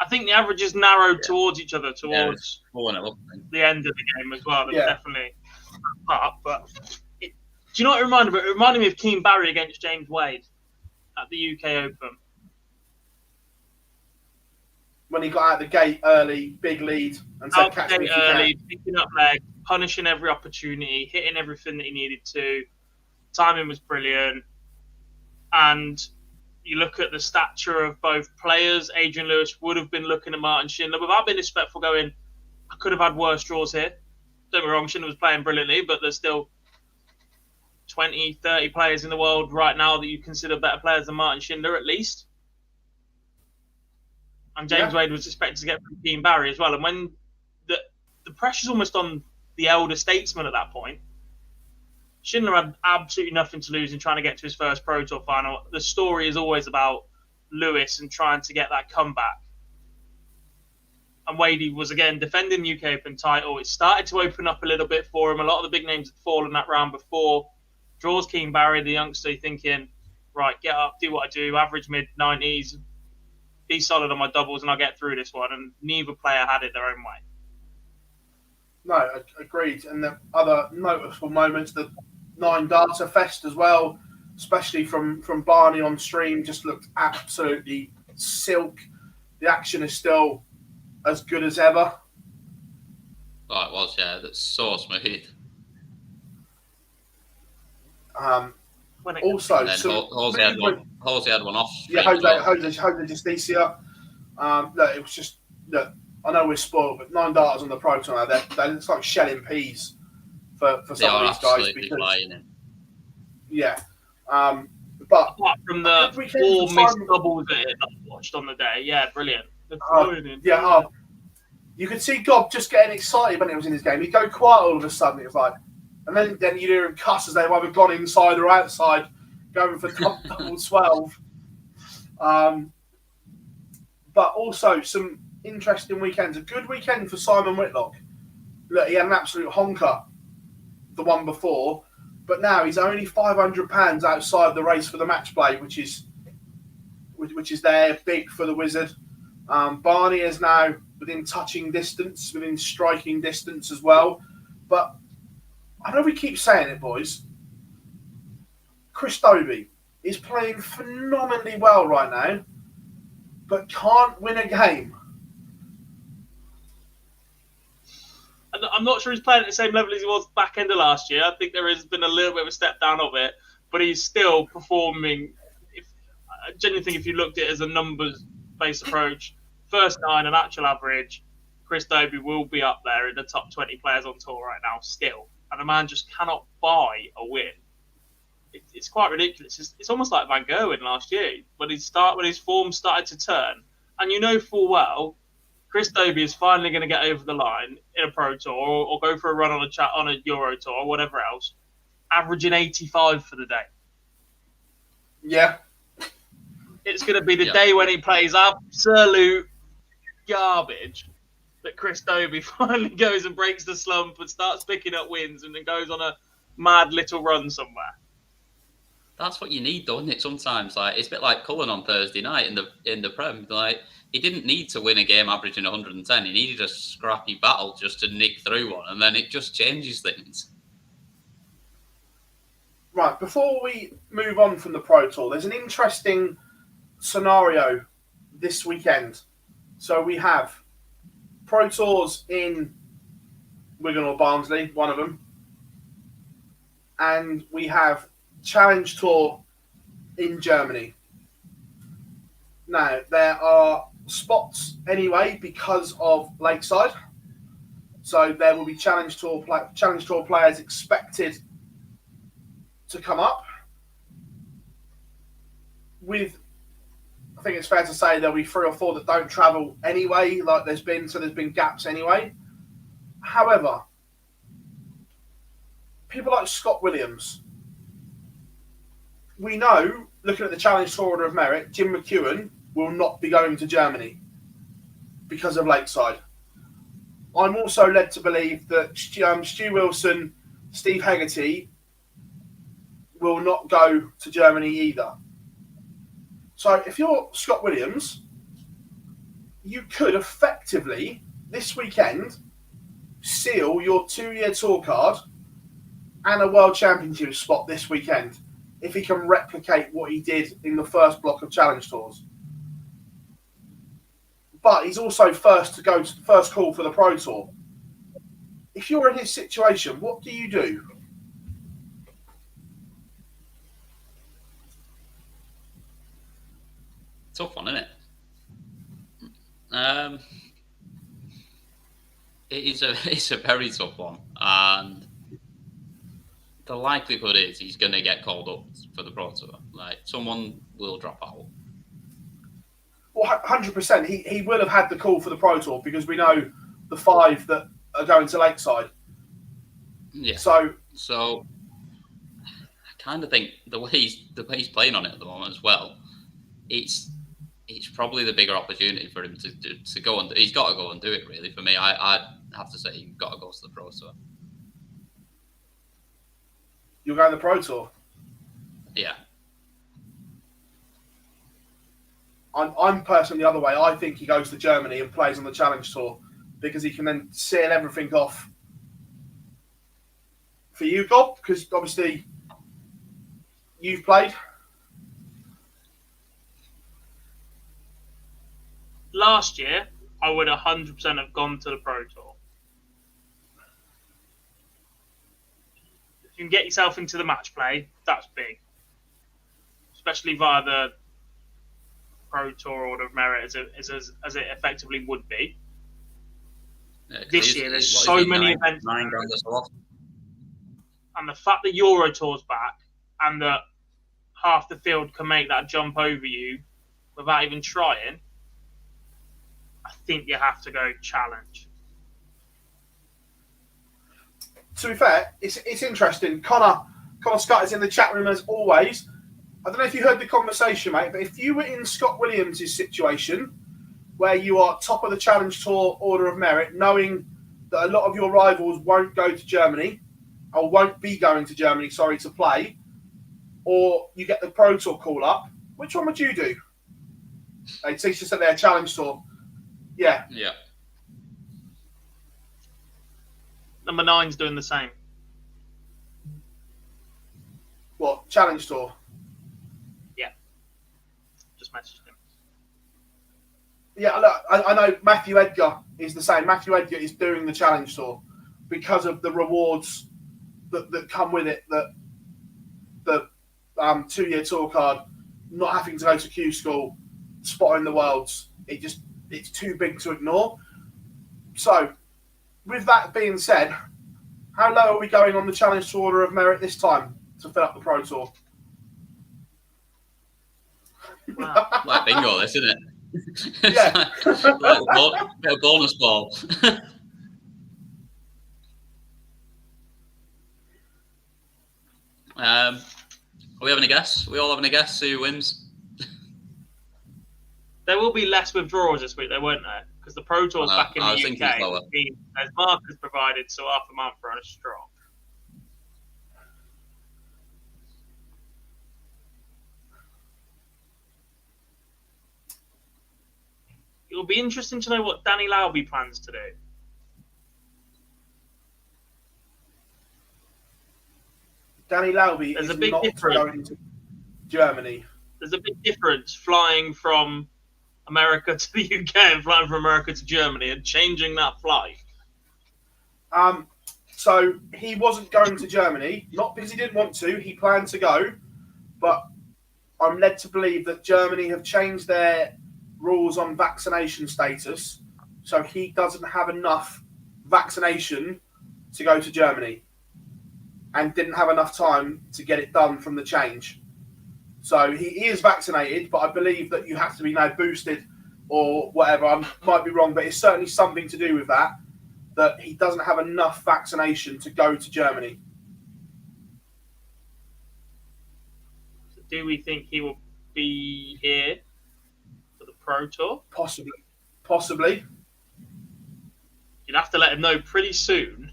I think the averages narrowed towards each other towards the end of the game as well. There was definitely up, but do you know what it reminded me? It reminded me of Keane Barry against James Wade at the UK Open. When he got out the gate early, big lead, and said, "Catch me if you can." Picking up leg, punishing every opportunity, hitting everything that he needed to. Timing was brilliant, and you look at the stature of both players. Adrian Lewis would have been looking at Martin Schindler without being disrespectful, going, "I could have had worse draws here." Don't get me wrong, Schindler was playing brilliantly, but there's still 20, 30 players in the world right now that you consider better players than Martin Schindler, at least. And James Wade was expected to get from Keane Barry as well. And when the pressure's almost on the elder statesman at that point, Schindler had absolutely nothing to lose in trying to get to his first Pro Tour final. The story is always about Lewis and trying to get that comeback. And Wade was, again, defending the UK Open title. It started to open up a little bit for him. A lot of the big names had fallen that round before. Draws Keane Barry, the youngster, thinking, right, get up, do what I do, average mid-90s, be solid on my doubles, and I'll get through this one. And neither player had it their own way. No, agreed. And the other noticeable moments, the 9 Darter Fest as well, especially from Barney on stream, just looked absolutely silk. The action is still as good as ever. Oh, it was, yeah. That's so smooth. Also, Jose had one off. Yeah, Jose Justicia. Look, it was just, look, I know we're spoiled, but 9 Darters on the Pro Tour now, it's like shelling peas for some of these guys. Because, yeah. But apart from the 4 missed doubles that I watched on the day, yeah, brilliant. You could see Gob just getting excited when it was in his game. He'd go quiet all of a sudden. It was like, and then you'd hear him cuss as they've either gone inside or outside, going for double 12. But also some interesting weekends. A good weekend for Simon Whitlock. Look, he had an absolute honker the one before, but now he's only £500 outside the race for the match play, which is there, big for the Wizard. Barney is now within touching distance, within striking distance as well. But I know we keep saying it, boys. Chris Dobie is playing phenomenally well right now, but can't win a game. I'm not sure he's playing at the same level as he was back end of last year. I think there has been a little bit of a step down of it, but he's still performing. I genuinely think if you looked at it as a numbers-based approach, first 9 and actual average, Chris Dobie will be up there in the top 20 players on tour right now still. And the man just cannot buy a win. It's quite ridiculous. It's almost like Van Gerwen last year when his form started to turn. And you know full well, Chris Dobie is finally going to get over the line in a Pro Tour or go for a run on a Euro Tour or whatever else, averaging 85 for the day. Yeah. It's going to be the day when he plays absolute garbage that Chris Dobie finally goes and breaks the slump and starts picking up wins and then goes on a mad little run somewhere. That's what you need, though, isn't it? Sometimes, like, it's a bit like Cullen on Thursday night in the Prem. Like, he didn't need to win a game averaging 110. He needed a scrappy battle just to nick through one, and then it just changes things. Right, before we move on from the Pro Tour, there's an interesting scenario this weekend. So we have Pro Tours in Wigan or Barnsley, one of them, and we have Challenge Tour in Germany. Now, there are spots anyway because of Lakeside. So there will be Challenge Tour players expected to come up. I think it's fair to say there'll be 3 or 4 that don't travel anyway, like there's been gaps anyway. However, people like Scott Williams, we know, looking at the Challenge Tour Order of Merit, Jim McEwen will not be going to Germany because of Lakeside. I'm also led to believe that Stu Wilson, Steve Hegarty will not go to Germany either. So if you're Scott Williams, you could effectively, this weekend, seal your 2-year tour card and a World Championship spot this weekend if he can replicate what he did in the first block of Challenge Tours. But he's also first call for the Pro Tour. If you're in his situation, what do you do? Tough one, isn't it? It's a very tough one, and the likelihood is he's going to get called up for the Pro Tour. Like, someone will drop out. Well, 100%. He will have had the call for the Pro Tour because we know the 5 that are going to Lakeside. Yeah. So I kind of think the way he's playing on it at the moment as well, it's probably the bigger opportunity for him to go and he's got to go and do it. Really, for me, I'd have to say he's got to go to the Pro Tour. You're going to the Pro Tour? Yeah. I'm personally the other way. I think he goes to Germany and plays on the Challenge Tour because he can then seal everything off for you, Gob, because obviously you've played. Last year, I would 100% have gone to the Pro Tour. If you can get yourself into the match play, that's big. Especially via the Pro Tour Order of Merit as it effectively would be. Yeah, this year, there's so many events. And the fact that Euro Tour's back and that half the field can make that jump over you without even trying, I think you have to go challenge. To be fair, it's interesting. Connor Scott is in the chat room as always. I don't know if you heard the conversation, mate, but if you were in Scott Williams' situation, where you are top of the Challenge Tour Order of Merit, knowing that a lot of your rivals won't go to Germany, or won't be going to Germany, to play, or you get the Pro Tour call up, which one would you do? They teach us at their Challenge Tour. Yeah. Yeah. Number 9's doing the same. What? Challenge Tour? Yeah. Just messaged him. Yeah, look, I know Matthew Edgar is the same. Matthew Edgar is doing the Challenge Tour because of the rewards that come with it. The 2-year tour card, not having to go to Q school, spotting the Worlds. It's too big to ignore. So, with that being said, how low are we going on the Challenge Tour Order of Merit this time to fill up the Pro Tour? Wow. Like bingo, this, isn't it? Yeah. Like a bonus ball. Are we having a guess? We all having a guess who wins? There will be less withdrawals this week, there won't there? Because the Pro Tour's back in the UK. There's markers provided, so half a month for a straw. It'll be interesting to know what Danny Lauby plans to do. Danny Lauby There's is a big not difference. going to Germany. There's a big difference flying from America to the UK and flying from America to Germany and changing that flight. So he wasn't going to Germany, not because he didn't want to. He planned to go, but I'm led to believe that Germany have changed their rules on vaccination status, so he doesn't have enough vaccination to go to Germany and didn't have enough time to get it done from the change. So he is vaccinated, but I believe that you have to be now boosted or whatever. I might be wrong, but it's certainly something to do with that he doesn't have enough vaccination to go to Germany. So do we think he will be here for the Pro Tour? Possibly. You'd have to let him know pretty soon.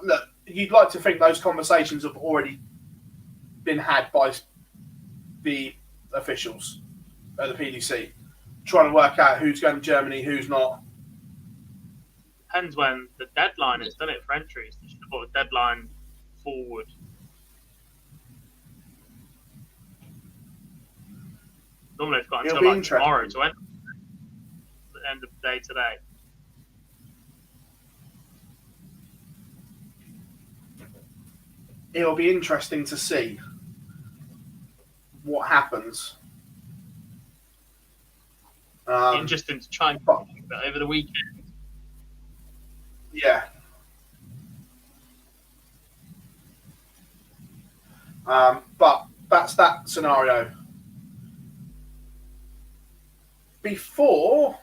Look, you'd like to think those conversations have already been had by the officials at the PDC, trying to work out who's going to Germany, who's not. Depends when the deadline is, doesn't it, for entries? They should have put a deadline forward. Normally they've got until like tomorrow to enter. The end of the day today. It'll be interesting to see what happens. Interesting to try and think that over the weekend. Yeah. But that's that scenario. Before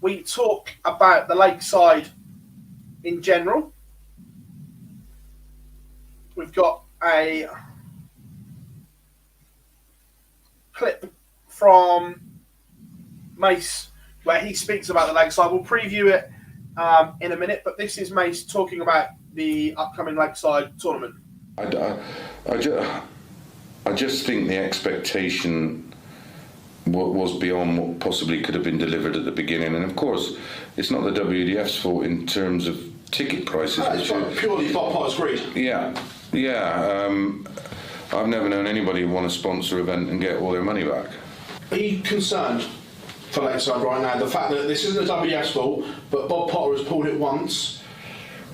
we talk about the Lakeside in general, we've got a clip from Mace where he speaks about the Lakeside. We'll preview it in a minute, but this is Mace talking about the upcoming Lakeside tournament. I just think the expectation was beyond what possibly could have been delivered at the beginning, and of course it's not the WDF's fault in terms of ticket prices. It's purely Bob Potter's greed. Yeah. I've never known anybody want to sponsor an event and get all their money back. Are you concerned for Lakeside right now? The fact that this isn't the WDF's fault, but Bob Potter has pulled it once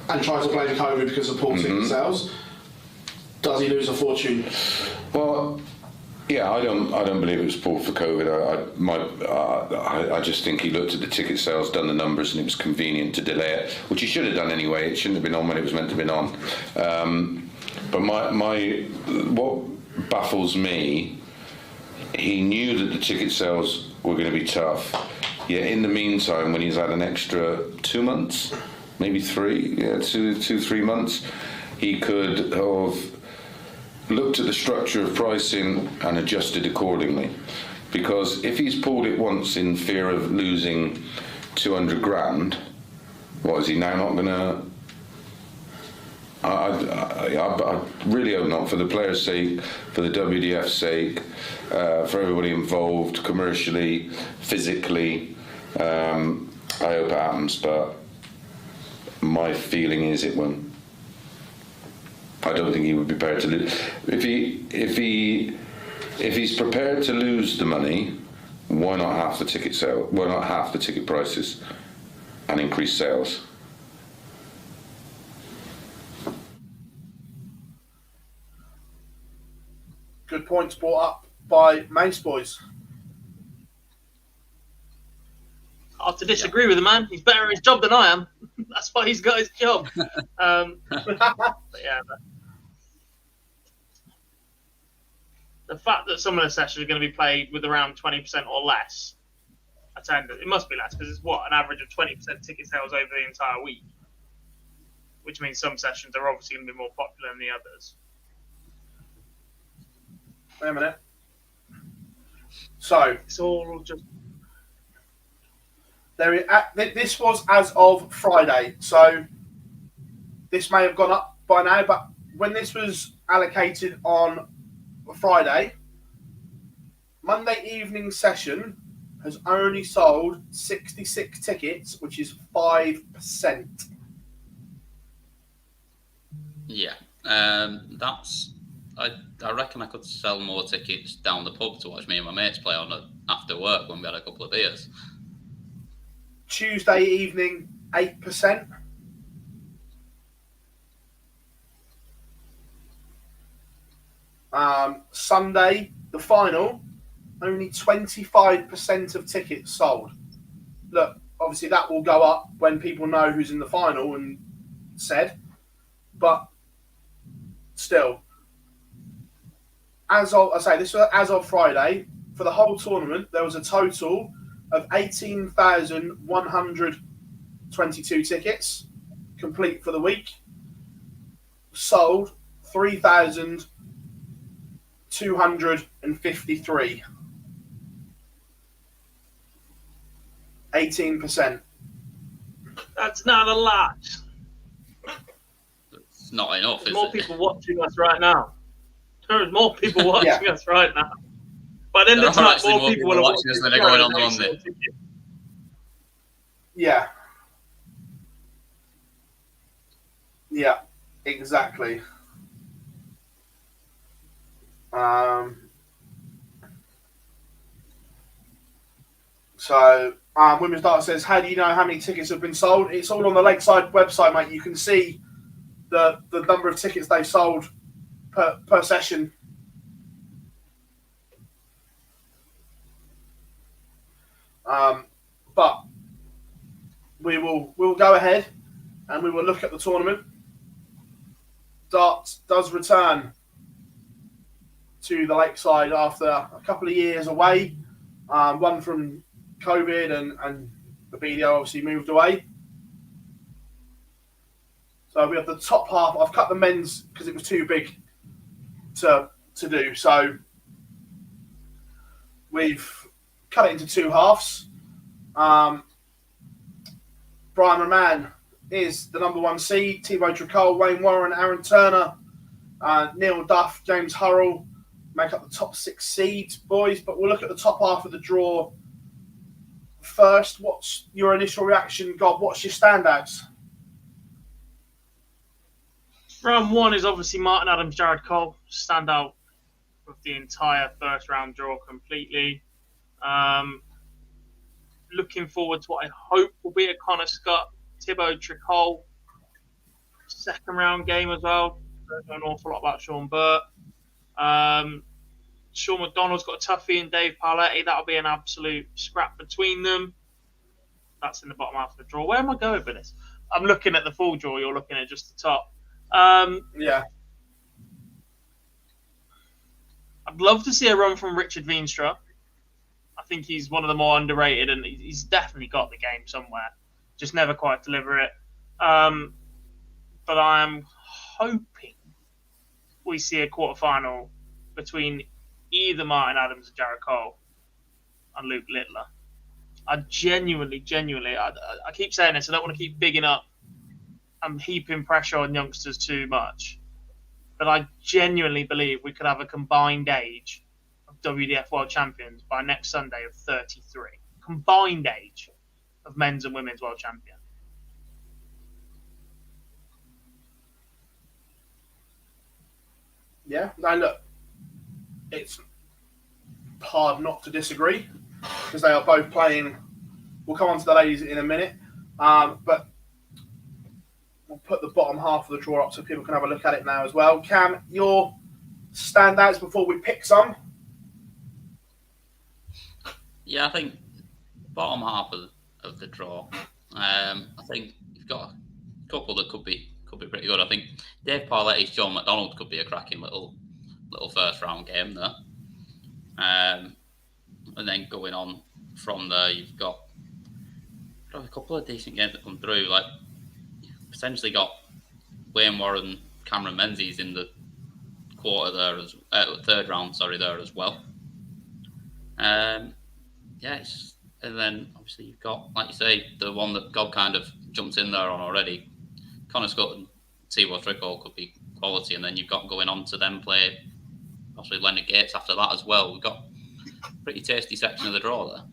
and tries to blame COVID because of poor ticket sales. Does he lose a fortune? Well, yeah, I don't believe it was pulled for COVID. I just think he looked at the ticket sales, done the numbers, and it was convenient to delay it, which he should have done anyway. It shouldn't have been on when it was meant to have been on. But what baffles me, he knew that the ticket sales were going to be tough. Yet in the meantime, when he's had an extra 2 months, maybe 3, 3 months, he could have looked at the structure of pricing and adjusted accordingly. Because if he's pulled it once in fear of losing 200 grand, what is he now not going to? I really hope not, for the players' sake, for the WDF's sake, for everybody involved commercially, physically. I hope it happens, but my feeling is it won't. I don't think he would be prepared to lose. If he's prepared to lose the money, why not half the ticket sale? Why not half the ticket prices and increase sales? Good points brought up by Mace Boys. Hard to disagree with the man. He's better at his job than I am. That's why he's got his job. But yeah, the fact that some of the sessions are going to be played with around 20% or less attendance, it must be less because it's an average of 20% ticket sales over the entire week, which means some sessions are obviously going to be more popular than the others. Wait a minute. So it's all just. This was as of Friday, so this may have gone up by now, but when this was allocated on Friday, Monday evening session has only sold 66 tickets, which is 5%. Yeah, that's. I reckon I could sell more tickets down the pub to watch me and my mates play on after work when we had a couple of beers. Tuesday evening, 8%. Sunday, the final, only 25% of tickets sold. Look, obviously that will go up when people know who's in the final and said. But still, as of Friday, for the whole tournament, there was a total of 18,122 tickets complete for the week. Sold 3,253. 18%. That's not a lot. It's not enough, There's is more it? people watching us right now. There's more people watching us right now. But in There the are time, actually more people will have watching us watched than this are going show on the than Monday. they saw tickets. Yeah. Yeah, exactly. Women's Darts says, how do you know how many tickets have been sold? It's all on the Lakeside website, mate. You can see the number of tickets they've sold per session. But we'll go ahead and we will look at the tournament. Darts does return to the Lakeside after a couple of years away. One from COVID and the BDO obviously moved away. So we have the top half. I've cut the men's because it was too big to do. So we've cut it into two halves. Brian Raman is the number 1 seed. Thibaut Tricol, Wayne Warren, Aaron Turner, Neil Duff, James Hurrell make up the top 6 seeds, boys. But we'll look at the top half of the draw first. What's your initial reaction, Gob? What's your standouts? Round 1 is obviously Martin Adams, Jared Cole, standout of the entire first round draw completely. Looking forward to what I hope will be a Connor Scott, Thibaut Tricol second round game as well. Don't know an awful lot about Sean Burt. Sean McDonald's got a toughie and Dave Parletti. That'll be an absolute scrap between them. That's in the bottom half of the draw. Where am I going with this? I'm looking at the full draw. You're looking at just the top. Yeah. I'd love to see a run from Richard Veenstra. I think he's one of the more underrated, and he's definitely got the game somewhere. Just never quite deliver it. But I'm hoping we see a quarterfinal between either Martin Adams and Jared Cole and Luke Littler. I genuinely, I keep saying this, I don't want to keep bigging up and heaping pressure on youngsters too much. But I genuinely believe we could have a combined age of WDF World Champions by next Sunday of 33. Combined age of men's and women's World Champion. Yeah. Now, look, it's hard not to disagree because they are both playing. We'll come on to the ladies in a minute. But we'll put the bottom half of the draw up so people can have a look at it now as well. Cam, your standouts before we pick some? Yeah, I think bottom half of the draw. I think you've got a couple that could be pretty good. I think Dave Parletti's John McDonald could be a cracking little first round game there. And then going on from there, you've got a couple of decent games that come through. Like you've potentially got Wayne Warren, Cameron Menzies in the third round there as well. Yes, and then obviously you've got, like you say, the one that God kind of jumped in there on already. Connor Scott and Thibaut Tricol could be quality, and then you've got going on to then play possibly Leonard Gates after that as well. We've got a pretty tasty section of the draw there.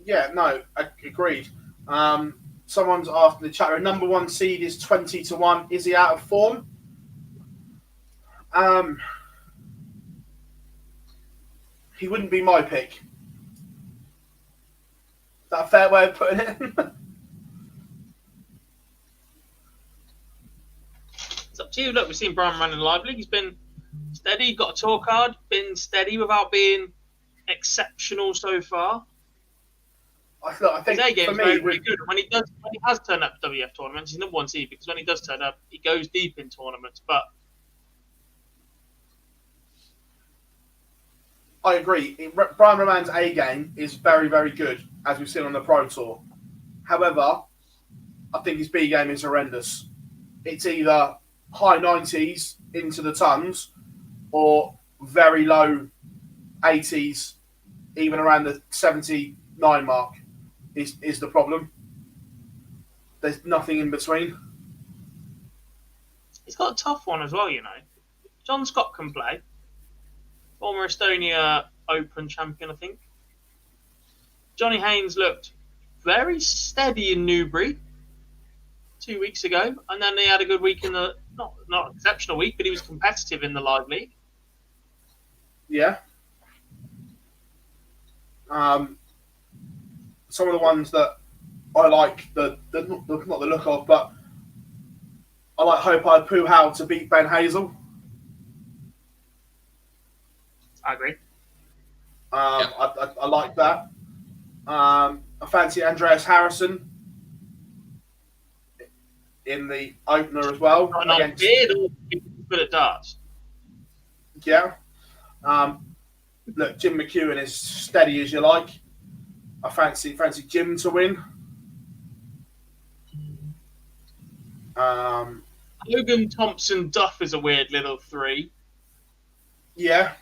Yeah, no, agreed. Someone's asked in the chat room, number 1 seed is 20-1. Is he out of form? He wouldn't be my pick. Is that a fair way of putting it? It's up to you. Look, we've seen Brian running lively. He's been steady, got a tour card, been steady without being exceptional so far. I think His A game for is me, very good. When he has turned up to WF tournaments, he's number one seed because when he does turn up, he goes deep in tournaments. But I agree. Brian Roman's A game is very, very good, as we've seen on the Pro Tour. However, I think his B game is horrendous. It's either high 90s into the tons or very low 80s, even around the 79 mark is the problem. There's nothing in between. he's got a tough one as well, you know. John Scott can play. Former Estonia Open champion, I think. Johnny Haynes looked very steady in Newbury 2 weeks ago, and then he had a good week in the not exceptional week, but he was competitive in the live league. Yeah. Some of the ones that I like, not the look of, but I like Hopai Puhao to beat Ben Hazel. I agree. I like that. I fancy Andreas Harrison in the opener as well. Not good at darts. Yeah. Look, Jim McEwen is steady as you like. I fancy Jim to win. Logan Thompson Duff is a weird little three. Yeah.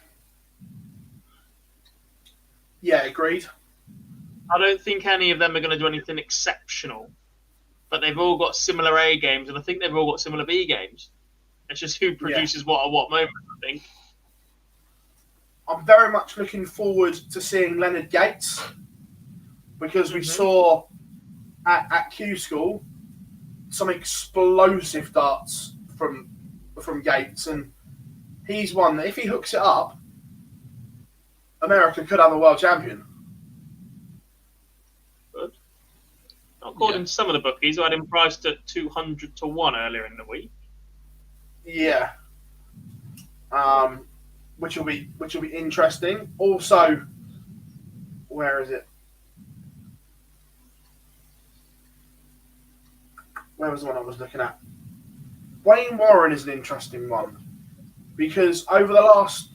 Yeah, agreed. I don't think any of them are going to do anything exceptional, but they've all got similar A games, and I think they've all got similar B games. It's just who produces what at what moment, I think. I'm very much looking forward to seeing Leonard Gates because we saw at Q School some explosive darts from Gates, and he's one that if he hooks it up, America could have a world champion. Good. According to some of the bookies, who had him priced at 200 to 1 earlier in the week. Yeah. Which will be interesting. Also, where is it? Where was the one I was looking at? Wayne Warren is an interesting one because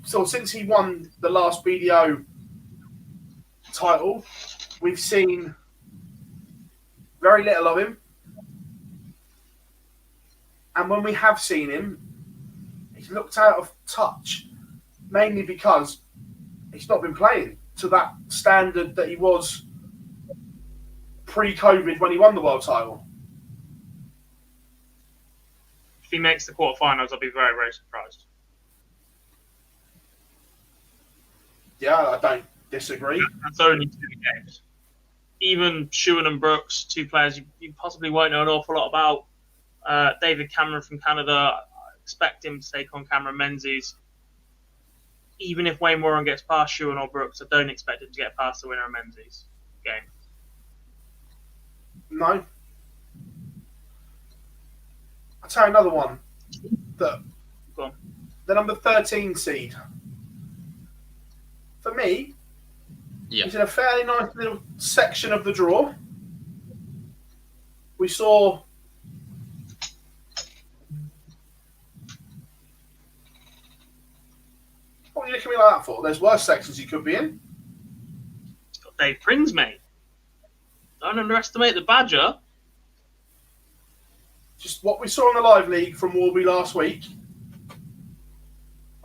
since he won the last BDO title, we've seen very little of him, and when we have seen him, he's looked out of touch. Mainly because he's not been playing to that standard that he was pre-COVID when he won the world title. If he makes the quarterfinals, I'll be very, very surprised. Yeah, I don't disagree. That's only 2 games. Even Shewan and Brooks, 2 players you possibly won't know an awful lot about. David Cameron from Canada, I expect him to take on Cameron Menzies. Even if Wayne Warren gets past Shewan or Brooks, I don't expect him to get past the winner of Menzies game. No. I'll tell you another one. Go on. The number 13 seed. For me, he's in a fairly nice little section of the draw. We saw what are you looking at me like that for? There's worse sections you could be in. It's got Dave Prinz, mate. Don't underestimate the Badger. Just what we saw in the live league from Warby last week.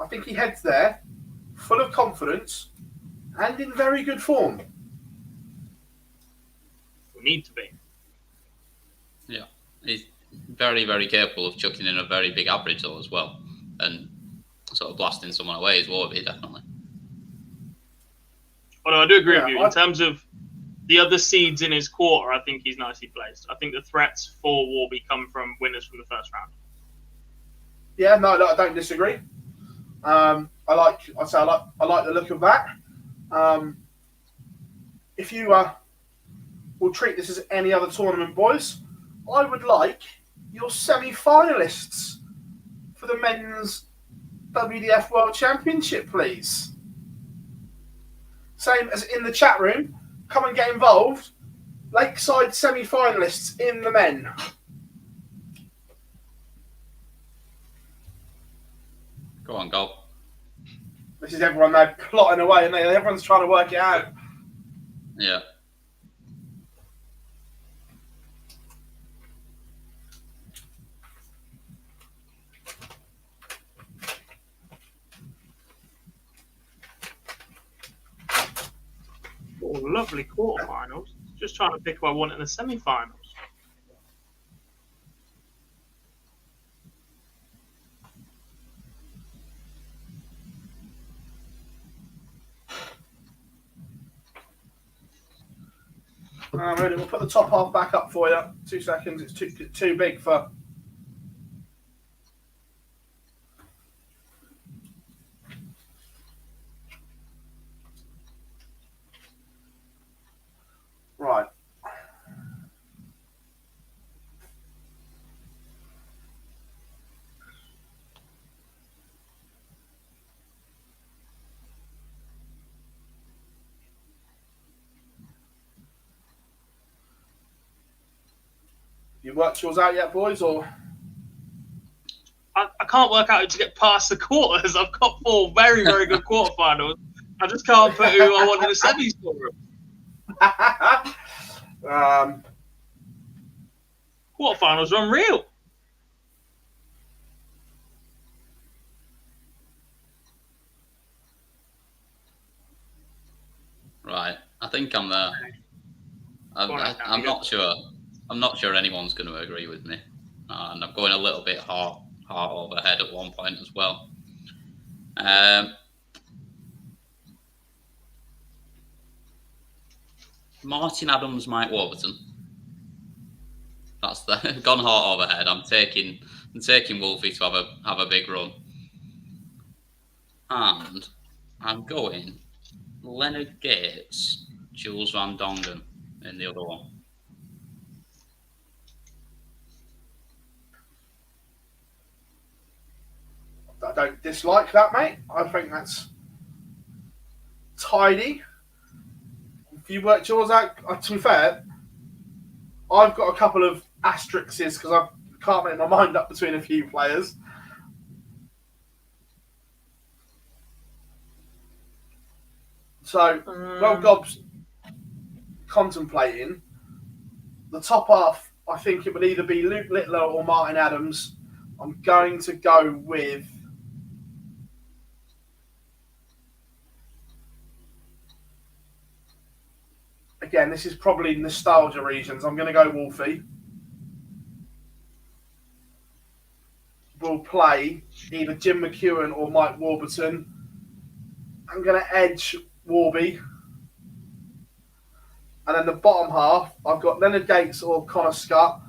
I think he heads there, full of confidence and in very good form. We need to be. Yeah, he's very, very capable of chucking in a very big average though as well, and sort of blasting someone away as Warby, definitely. Although I do agree with you in terms of the other seeds in his quarter. I think he's nicely placed. I think the threats for Warby come from winners from the first round. Yeah, no, I don't disagree. I like the look of that. If you will treat this as any other tournament, boys, I would like your semi-finalists for the men's WDF World Championship, please. Same as in the chat room. Come and get involved. Lakeside semi-finalists in the men. Go on, go. This is everyone now plotting away, and everyone's trying to work it out. Yeah. Oh, lovely quarterfinals. Just trying to pick who I want in the semi-finals. Ready, we'll put the top half back up for you. 2 seconds. It's too big for. Right. You worked yours out yet, boys, or? I can't work out who to get past the quarters. I've got 4 very, very good quarterfinals. I just can't put who I want in the semis for them. Quarterfinals are unreal. Right. I think I'm there. I'm not sure. I'm not sure anyone's going to agree with me. And I'm going a little bit heart over head at one point as well. Martin Adams, Mike Warburton. That's gone heart over head. I'm taking Wolfie to have a big run. And I'm going Leonard Gates, Jules Van Dongen in the other one. I don't dislike that, mate. I think that's tidy. If you worked yours out, to be fair, I've got a couple of asterisks because I can't make my mind up between a few players. So, well, Gob's contemplating. The top half, I think it would either be Luke Littler or Martin Adams. I'm going to go with again, this is probably nostalgia reasons. I'm going to go Wolfie. We'll play either Jim McEwen or Mike Warburton. I'm going to edge Warby. And then the bottom half, I've got Leonard Gates or Connor Scott.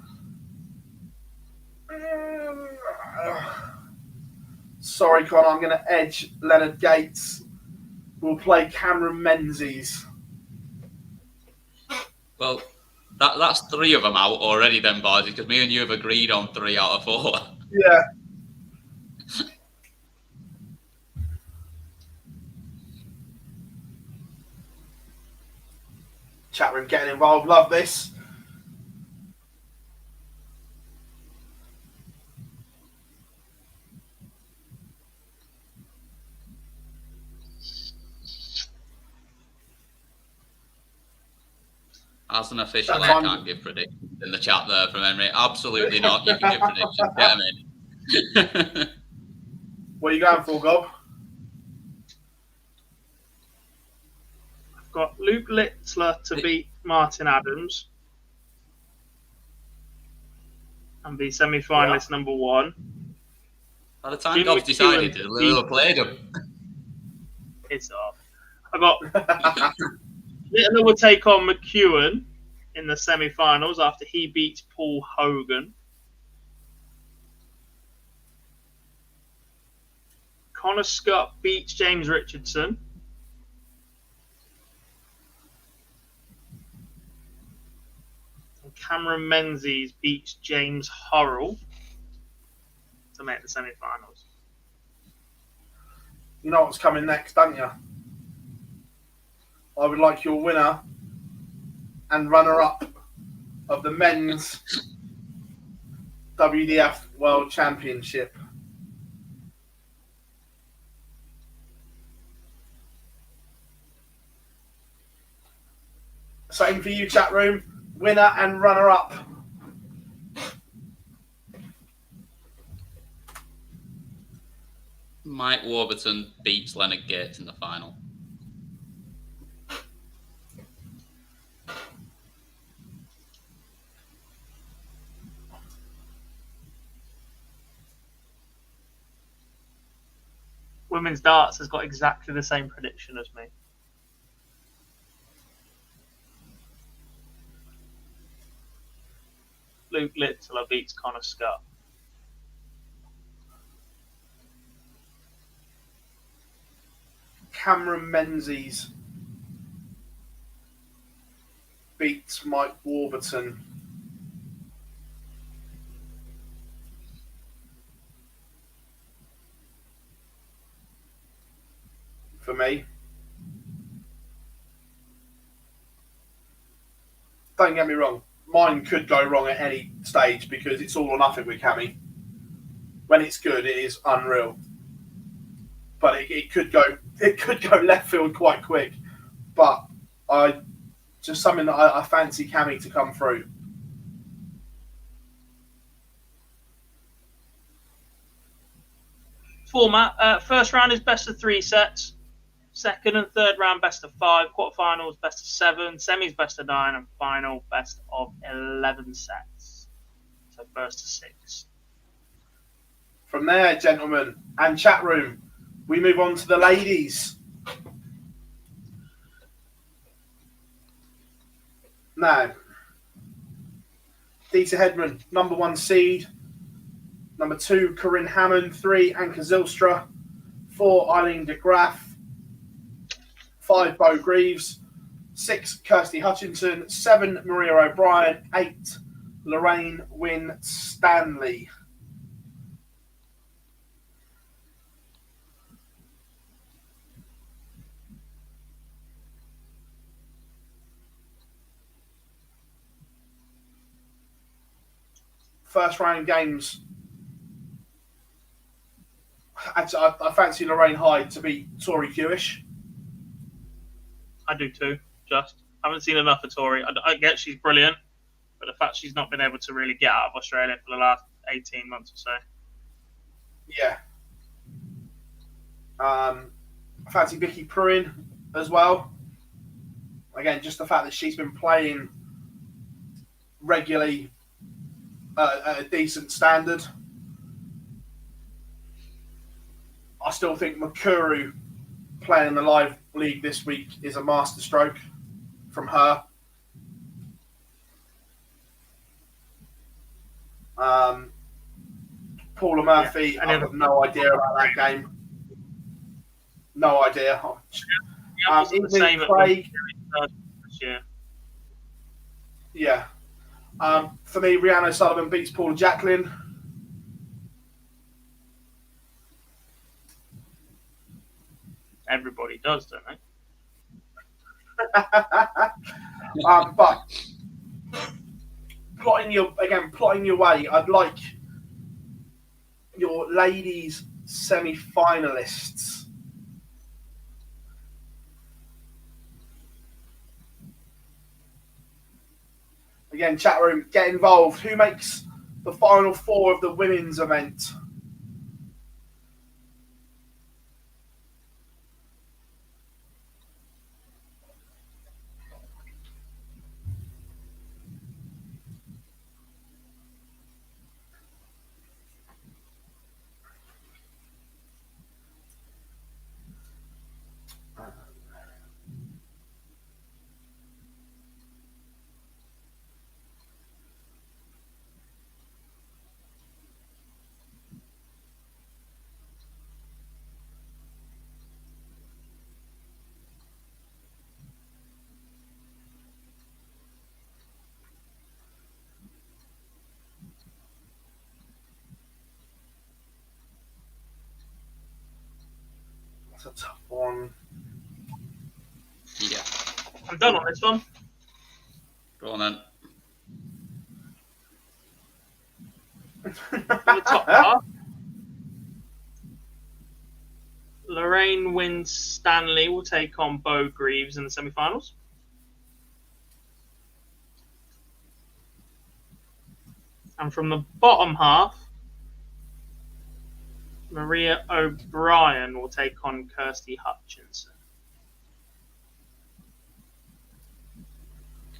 Sorry, Connor, I'm going to edge Leonard Gates. We'll play Cameron Menzies. Well, that's 3 of them out already then, boys, because me and you have agreed on 3 out of 4. Yeah. Chat room getting involved. Love this. As an official, I can't give predictions in the chat there from Henry. Absolutely not. You can give predictions. Get them in. What are you going for, Gob? I've got Luke Littler to beat Martin Adams and be semi-finalist number 1. By the time Gob's decided, we'll have played him. It's off. I got Littler will take on McEwen in the semi-finals after he beats Paul Hogan. Connor Scott beats James Richardson. And Cameron Menzies beats James Hurrell to make the semi-finals. You know what's coming next, don't you? I would like your winner and runner-up of the men's WDF World Championship. Same for you, chat room. Winner and runner-up. Mike Warburton beats Leonard Gates in the final. Women's darts has got exactly the same prediction as me. Luke Littler beats Connor Scott. Cameron Menzies beats Mike Warburton. For me. Don't get me wrong. Mine could go wrong at any stage because it's all or nothing with Cammy. When it's good, it is unreal. But it could go left field quite quick. But just something that I fancy Cammy to come through. Format: first round is best of 3 sets. Second and third round best of 5. Quarterfinals best of 7. Semis best of 9, and final best of 11 sets. So first to 6. From there, gentlemen and chat room, we move on to the ladies. Now, Dita Hedman, number 1 seed. Number 2, Corinne Hammond. 3, Anka Zylstra. 4, Eileen de Graaf. 5, Bo Greaves. 6, Kirsty Hutchinson. 7, Maria O'Brien. 8, Lorraine Wynne Stanley. First round games. Actually, I fancy Lorraine Hyde to beat Tori Kewish. I do too. I haven't seen enough of Tori. I get she's brilliant, but the fact she's not been able to really get out of Australia for the last 18 months or so. Yeah. I fancy Vicky Pruin as well. Again, just the fact that she's been playing regularly at a decent standard. I still think Makuru playing in the live league this week is a masterstroke from her. Paula Murphy, I have no idea about that game. No idea. The same Craig, yeah. Yeah. For me, Rhiannon Sullivan beats Paula Jacqueline. Everybody does, don't they? But plotting your way, I'd like your ladies semi-finalists. Again, chat room, get involved. Who makes the final 4 of the women's event? That's a tough one. Yeah. I'm done on this one. Go on then. In the top half, Lorraine Wynne Stanley will take on Bo Greaves in the semi-finals. And from the bottom half, Maria O'Brien will take on Kirsty Hutchinson.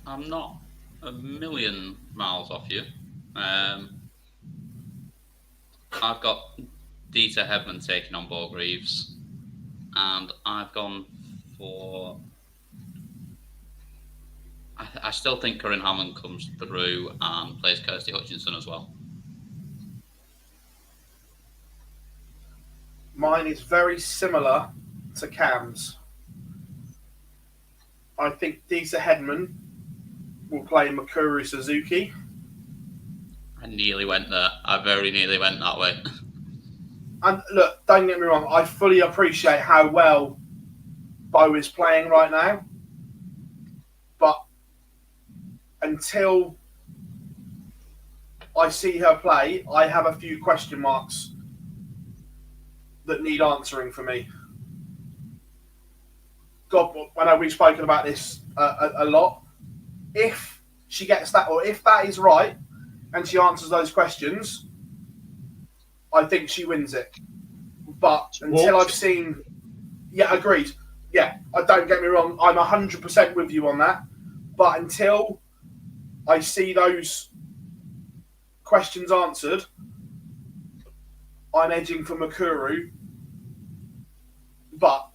I'm not a million miles off you. I've got Dieter Hedman taking on Bo Greaves, and I've gone for. I still think Corinne Hammond comes through and plays Kirsty Hutchinson as well. Mine is very similar to Cam's. I think Dieter Hedman will play Mikuru Suzuki. I nearly went there. I very nearly went that way. And look, don't get me wrong, I fully appreciate how well Bo is playing right now. But until I see her play, I have a few question marks that need answering for me. God, I know we've spoken about this a lot. If she gets that, or if that is right, and she answers those questions, I think she wins it. But until I've seen... Yeah, agreed. Yeah, don't get me wrong, I'm 100% with you on that. But until I see those questions answered, I'm edging for Mikuru. But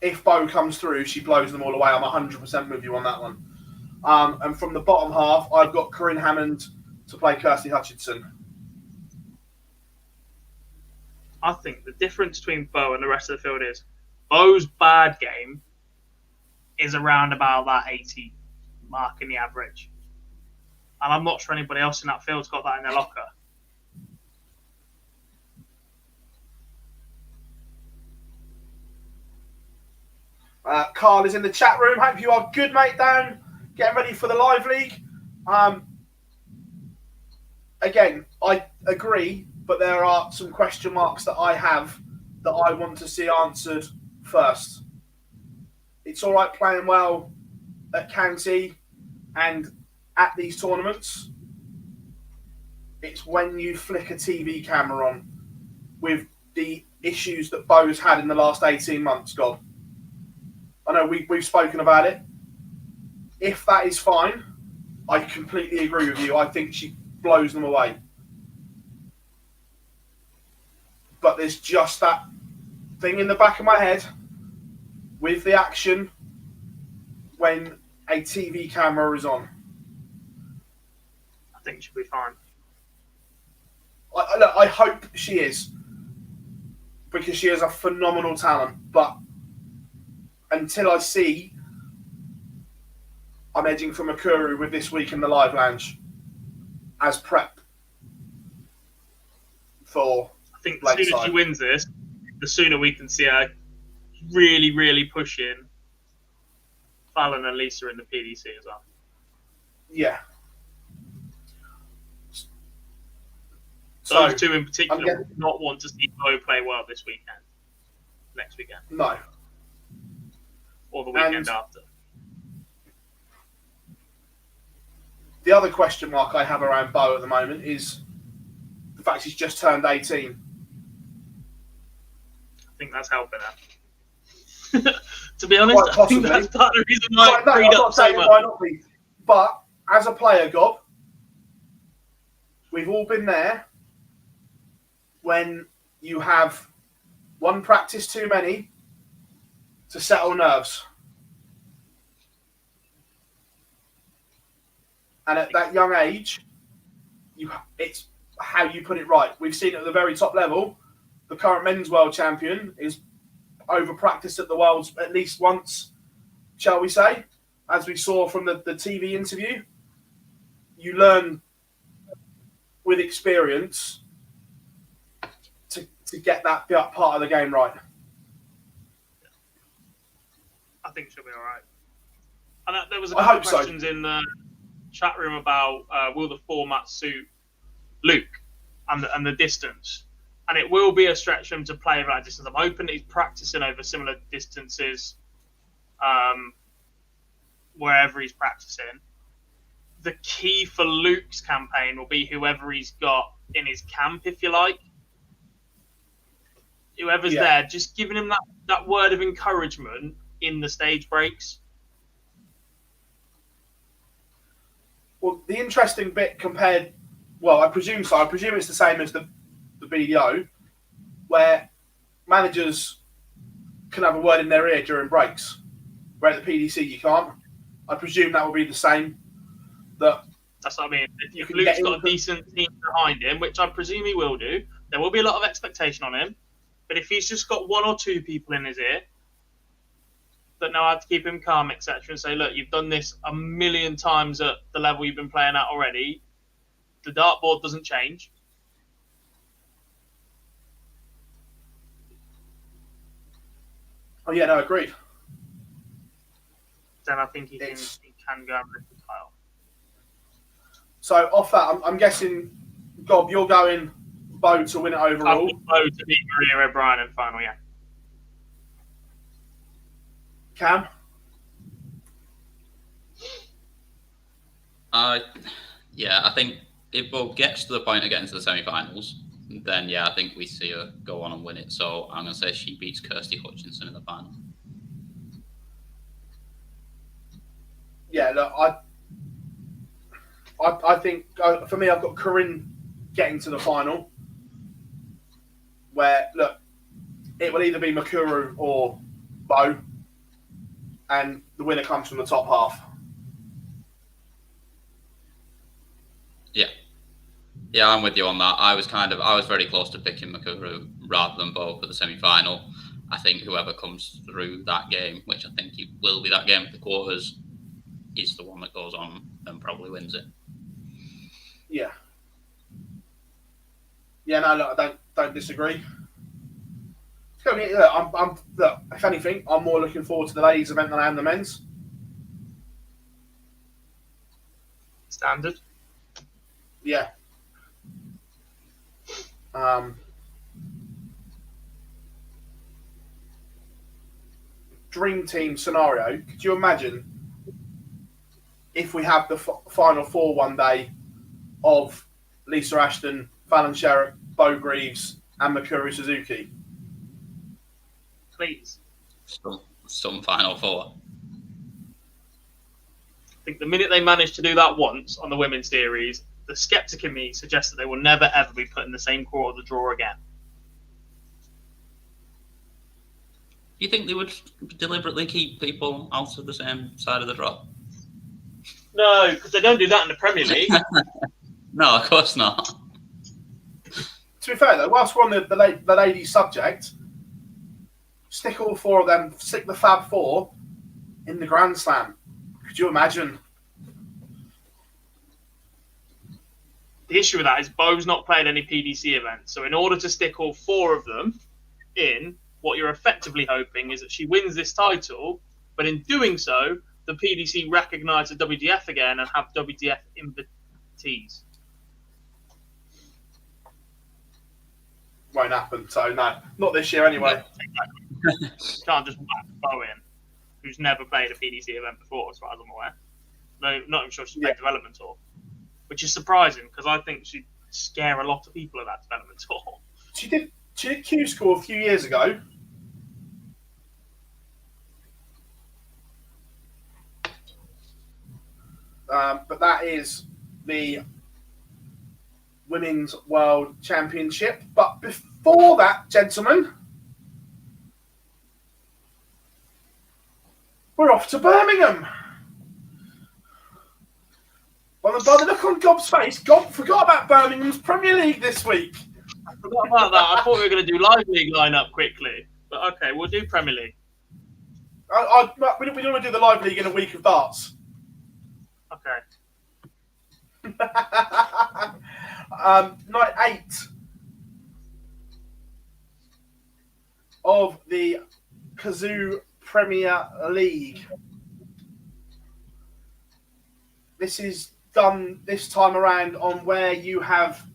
if Bo comes through, she blows them all away. I'm 100% with you on that one. And from the bottom half, I've got Corinne Hammond to play Kirsty Hutchinson. I think the difference between Bo and the rest of the field is Bo's bad game is around about that 80 mark in the average. And I'm not sure anybody else in that field's got that in their locker. Carl is in the chat room. Hope you are good, mate, Dan. Getting ready for the live league. Again, I agree, but there are some question marks that I have that I want to see answered first. It's all right playing well at county and at these tournaments. It's when you flick a TV camera on with the issues that Bo's had in the last 18 months, God. I know we've spoken about it. If that is fine, I completely agree with you. I think she blows them away. But there's just that thing in the back of my head with the action when a TV camera is on. I think she'll be fine. I hope she is, because she has a phenomenal talent. But until I see, I'm edging for Mikuru with this week in the live lounge as prep for I think the Lakeside. sooner she wins this, the sooner we can see her really, really pushing Fallon and Lisa in the PDC as well. Yeah. Those two in particular would not want to see Bo play well this weekend, next weekend. No. Or the weekend after. The other question mark I have around Bo at the moment is the fact she's just turned 18. I think that's helping her. To be honest, I think that's part of the reason why it freed up so much. Why not be? But as a player, Gob, we've all been there when you have one practice too many to settle nerves. And at that young age, it's how you put it right. We've seen at the very top level, the current men's world champion is over-practiced at the Worlds at least once, shall we say, as we saw from the TV interview. You learn with experience to get that part of the game right. I think she'll be all right. And there was a couple of questions in the chat room about will the format suit Luke and the distance. And it will be a stretch for him to play over that distance. I'm hoping that he's practicing over similar distances wherever he's practicing. The key for Luke's campaign will be whoever he's got in his camp, if you like. Whoever's there, just giving him that word of encouragement in the stage breaks. Well, the interesting bit I presume so. I presume it's the same as the BDO, where managers can have a word in their ear during breaks, where at the PDC you can't. I presume that will be the same. That's what I mean. If Luke's got a decent team behind him, which I presume he will do, there will be a lot of expectation on him. But if he's just got one or two people in his ear that know how to keep him calm, etc., and say, look, you've done this a million times at the level you've been playing at already, the dartboard doesn't change. Oh, yeah, no, agreed. Then I think he can go and lift the title. So, off that, I'm guessing, Gob, you're going Bo to win it overall. Bo to beat Maria O'Brien in the final, yeah. Cam? I think if Bo gets to the point of getting to the semi-finals, then I think we see her go on and win it. So I'm going to say she beats Kirsty Hutchinson in the final. Yeah, look, I think, for me, I've got Corinne getting to the final, where, look, it will either be Makuru or Bo, and the winner comes from the top half. Yeah, I'm with you on that. I was very close to picking Makuru rather than Bo for the semi-final. I think whoever comes through that game, which I think it will be that game for the quarters, is the one that goes on and probably wins it. Yeah. Yeah, no, look, I don't disagree. Look, if anything, I'm more looking forward to the ladies' event than I am the men's. Standard. Yeah. Dream team scenario. Could you imagine if we have the final four one day of Lisa Ashton, Fallon Sherrick, Bo Greaves, and Makuru Suzuki? Please. Some final four. I think the minute they manage to do that once on the women's series, the skeptic in me suggests that they will never ever be put in the same quarter of the draw again. Do you think they would deliberately keep people out of the same side of the draw? No, because they don't do that in the Premier League. No, of course not. To be fair, though, whilst we're on the ladies' subject, stick all four of them, stick the Fab Four in the Grand Slam. Could you imagine? The issue with that is Bo's not played any PDC events. So in order to stick all four of them in, what you're effectively hoping is that she wins this title, but in doing so, the PDC recognise the WDF again and have WDF invitees. Won't happen. So no, not this year anyway. You can't just whack Bo in, who's never played a PDC event before, as far as I'm aware. No, not even sure she's played development tour, which is surprising because I think she'd scare a lot of people at that development tour. She did Q School a few years ago. But that is the Women's World Championship. But before that, gentlemen, we're off to Birmingham. By the look on Gob's face, Gob forgot about Birmingham's Premier League this week. I forgot about that. I thought we were going to do Live League lineup quickly. But okay, we'll do Premier League. We don't want to do the Live League in a week of darts. Okay. Night 8 of the Kazoo Premier League. This is done this time around on where you have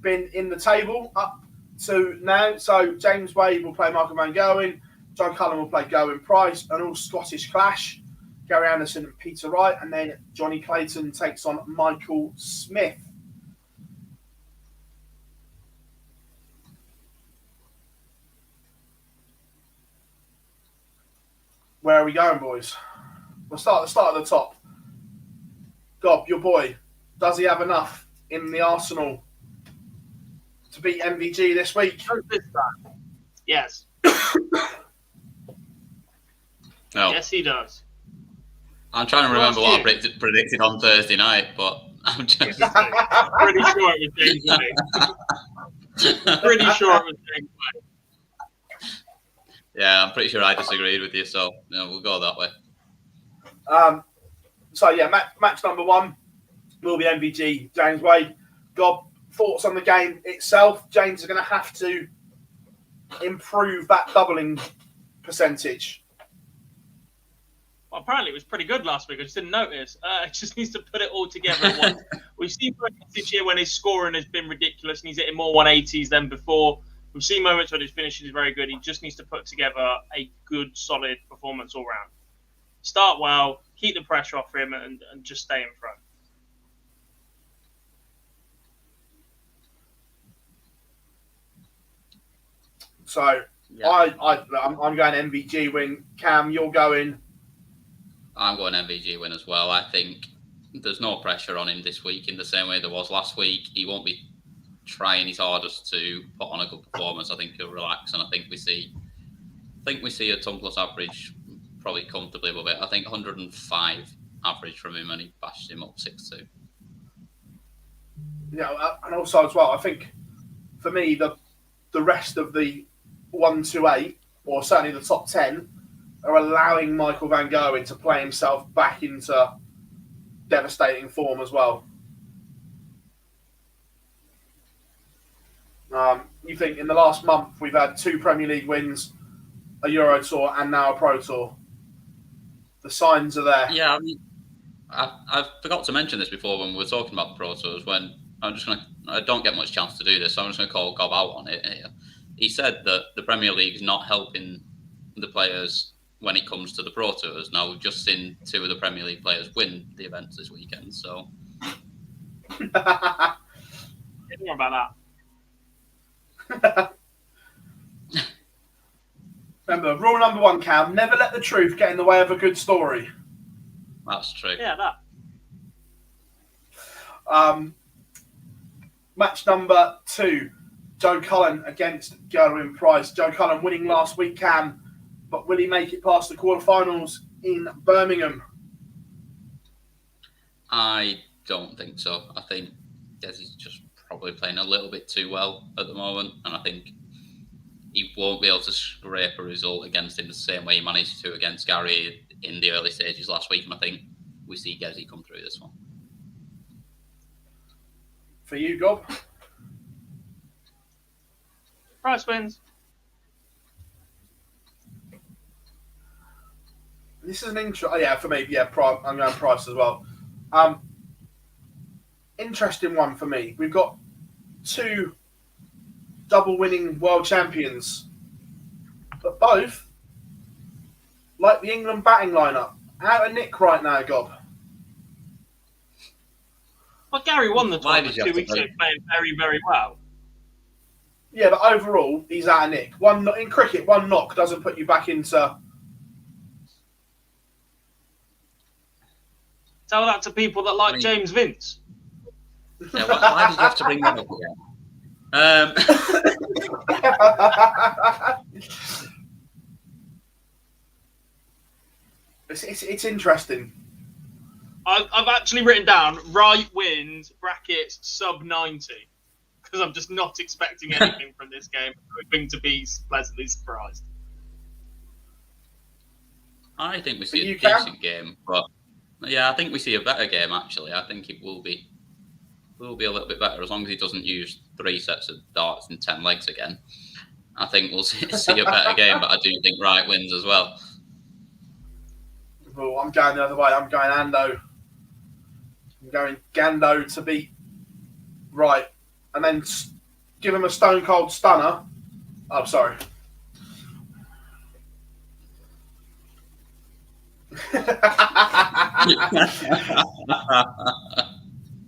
been in the table up to now. So James Wade will play Michael Van Gerwen, Joe Cullen will play Gerwin Price, an all Scottish clash. Gary Anderson and Peter Wright, and then Johnny Clayton takes on Michael Smith. Where are we going, boys? We'll start at the top. Gob, your boy, does he have enough in the arsenal to beat MvG this week? Yes. No. Yes, he does. I'm trying to remember what I predicted on Thursday night, but I'm just pretty sure it was James Wade. Pretty sure it was James Wade. Yeah, I'm pretty sure I disagreed with you, so we'll go that way. So yeah, match number 1 will be MvG, James Wade. Gob, thoughts on the game itself? James is going to have to improve that doubling percentage. Well, apparently it was pretty good last week. I just didn't notice. It just needs to put it all together at once. We've seen moments this year when his scoring has been ridiculous and he's hitting more 180s than before. We've seen moments when his finishing is very good. He just needs to put together a good, solid performance all round. Start well, keep the pressure off him, and just stay in front. So yeah. I'm going MvG win. Cam, you're going. I'm going MvG win as well. I think there's no pressure on him this week in the same way there was last week. He won't be trying his hardest to put on a good performance. I think he'll relax, and I think we see a ton plus average probably comfortably above it. I think 105 average from him, and he bashed him up 6-2. Yeah, and also as well, I think for me the rest of the 1-8, or certainly the top 10, are allowing Michael Van Gerwen to play himself back into devastating form as well. You think in the last month we've had 2 Premier League wins, a Euro Tour, and now a Pro Tour. The signs are there. Yeah, I mean, I forgot to mention this before when we were talking about the Pro Tours. When I don't get much chance to do this, so I'm just going to call Gob out on it here. He said that the Premier League is not helping the players when it comes to the Pro Tours. Now, we've just seen 2 of the Premier League players win the events this weekend, so... Don't worry about that. Remember, rule number 1, Cam, never let the truth get in the way of a good story. That's true. Yeah, that. Match number 2, Joe Cullen against Gerwin Price. Joe Cullen winning last week, Cam, but will he make it past the quarterfinals in Birmingham? I don't think so. I think Desi's just probably playing a little bit too well at the moment, and I think he won't be able to scrape a result against him the same way he managed to against Gary in the early stages last week, and I think we see Gezi come through this one. For you, Gob? Price wins. This is an interesting... Yeah, for me, yeah, I'm going Price as well. Interesting one for me. We've got 2 double-winning world champions, but both, like the England batting lineup, out of nick right now, Gob. Well, Gary won the tournament 2 weeks ago, playing very, very well. Yeah, but overall, he's out of nick. In cricket, 1 knock doesn't put you back into... Tell that to people that like James Vince. Yeah, why did you have to bring that up again? It's interesting. I've actually written down Wright wins brackets sub 90 because I'm just not expecting anything from this game. I'm hoping to be pleasantly surprised. I think we see a decent game, but yeah, I think we see a better game actually. I think it will be a little bit better as long as he doesn't use 3 sets of darts and 10 legs again. I think we'll see a better game, but I do think Wright wins as well. Well, I'm going the other way. I'm going Ando. I'm going Gando to beat Wright. And then give him a stone cold stunner. Oh, sorry.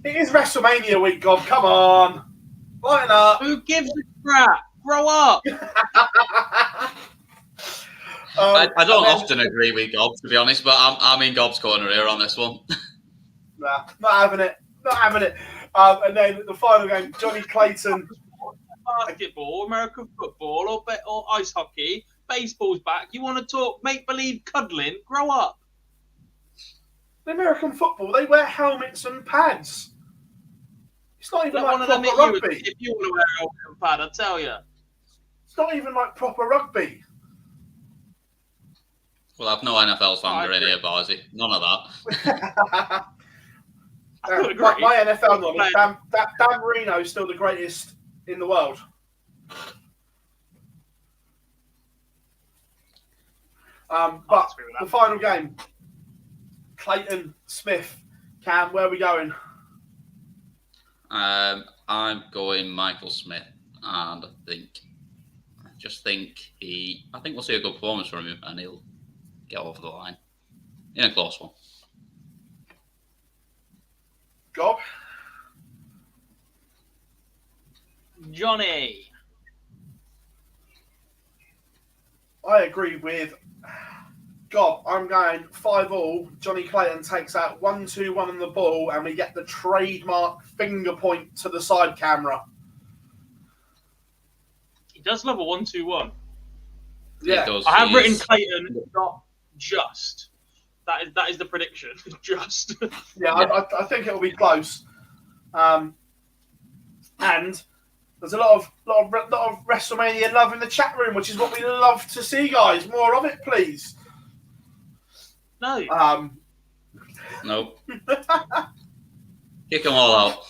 It is WrestleMania week, God. Come on. Lighten up. Who gives a crap? Grow up. I don't often agree with Gob, to be honest, but I'm in Gob's corner here on this one. Nah, not having it. Not having it. And then the final game, Johnny Clayton. Basketball, American football, or ice hockey. Baseball's back. You want to talk make-believe cuddling? Grow up. The American football, they wear helmets and pads. It's not even like one of them proper rugby. if you want to wear a helmet and pad, I tell you. It's not even like proper rugby. Well, I've no NFL slander in here, Barzy. None of that. My NFL knowledge, Dan Marino is still the greatest in the world. But the final game, Clayton Smith. Cam, where are we going? I'm going Michael Smith, and I think we'll see a good performance from him, and he'll get over the line in a close one. Gob? Johnny. I agree with Gob. I'm going 5-5. Johnny Clayton takes out 1-2-1 on the ball, and we get the trademark finger point to the side camera. He does love a 1-2-1. Yeah, I have written Clayton, not just. That is the prediction. Just. Yeah, I think it'll be close. And there's a lot of WrestleMania love in the chat room, which is what we love to see, guys. More of it, please. No. Nope. Kick them all out.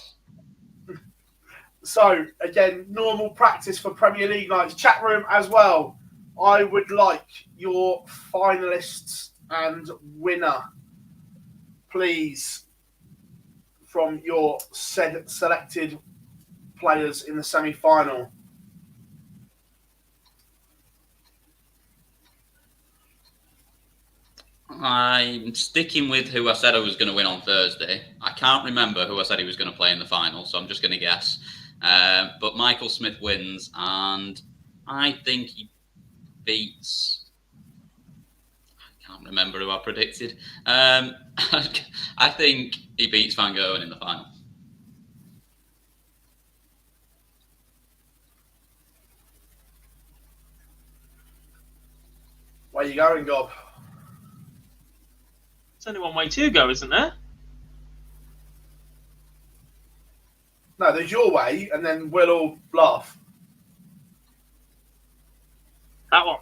So, again, normal practice for Premier League nights. Chat room as well. I would like your finalists and winner, please, from your selected players in the semi-final. I'm sticking with who I said I was going to win on Thursday. I can't remember who I said he was going to play in the final, so I'm just going to guess. But Michael Smith wins, and I think he beats... I can't remember who I predicted. I think he beats Van Gerwen in the final. Where are you going, Gob? There's only one way to go, isn't there? No, there's your way, and then we'll all laugh. That one.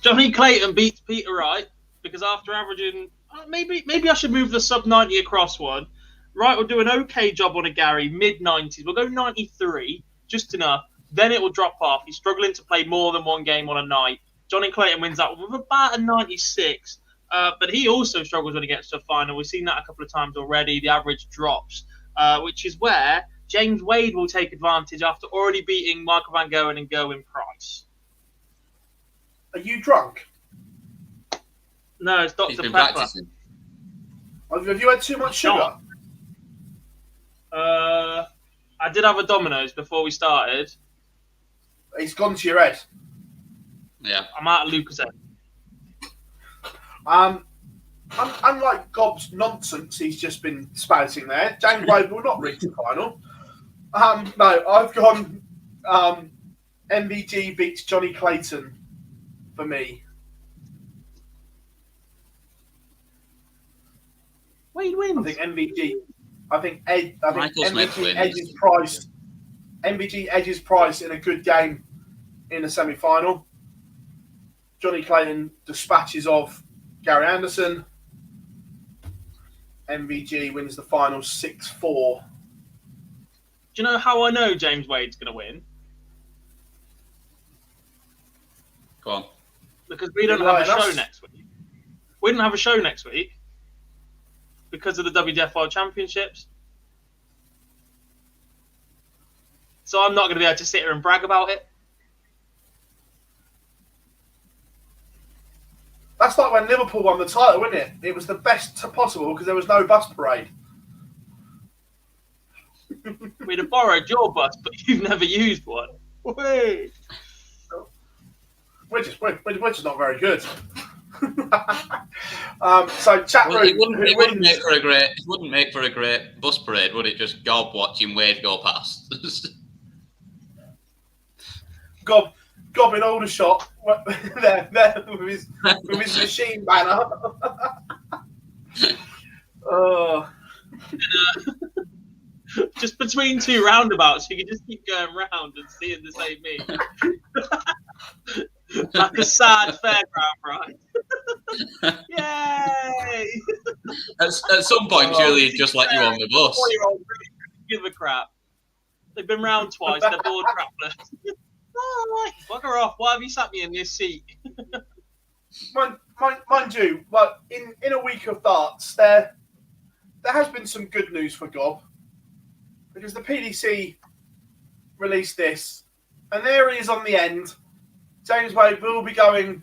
Johnny Clayton beats Peter Wright because after averaging, maybe I should move the sub 90 across one. Wright will do an okay job on a Gary, mid 90s. We'll go 93, just enough. Then it will drop off. He's struggling to play more than one game on a night. Johnny Clayton wins that one with about a 96. But he also struggles when he gets to a final. We've seen that a couple of times already. The average drops, which is where James Wade will take advantage after already beating Michael Van Gerwen and Gerwin Price. Are you drunk? No, it's Dr. He's been Pepper. practicing. Have you had too much sugar? I did have a Domino's before we started. It's gone to your head. Yeah. I'm out of Lucasade. Unlike Gob's nonsense he's just been spouting there, James Wade will not reach the final. No, I've gone MvG beats Johnny Clayton for me. Wade wins. I think MvG. I think MvG edges Price. MvG edges Price in a good game in the semi-final. Johnny Clayton dispatches of Gary Anderson. MvG wins the final 6-4. Do you know how I know James Wade's going to win? Go on. Because we don't have a show next week. We didn't have a show next week because of the WDF World Championships. So I'm not going to be able to sit here and brag about it. That's like when Liverpool won the title, wasn't it? It was the best possible because there was no bus parade. We'd have borrowed your bus, but you've never used one. Wait. We're just not very good. So chat room. It wouldn't make for a great bus parade, would it? Just Gob watching Wade go past. Gob in Aldershot there with his machine banner. Oh. Just between two roundabouts, you can just keep going round and seeing the same me. Like a sad fairground ride. Yay! At some point, surely he'd just let you on the bus. 4-year-old really give a crap. They've been round twice. They're bored travelers. Oh, bugger off! Why have you sat me in this seat? Mind you, like in a week of darts, there has been some good news for Gob because the PDC released this, and there he is on the end. James Wade will be going.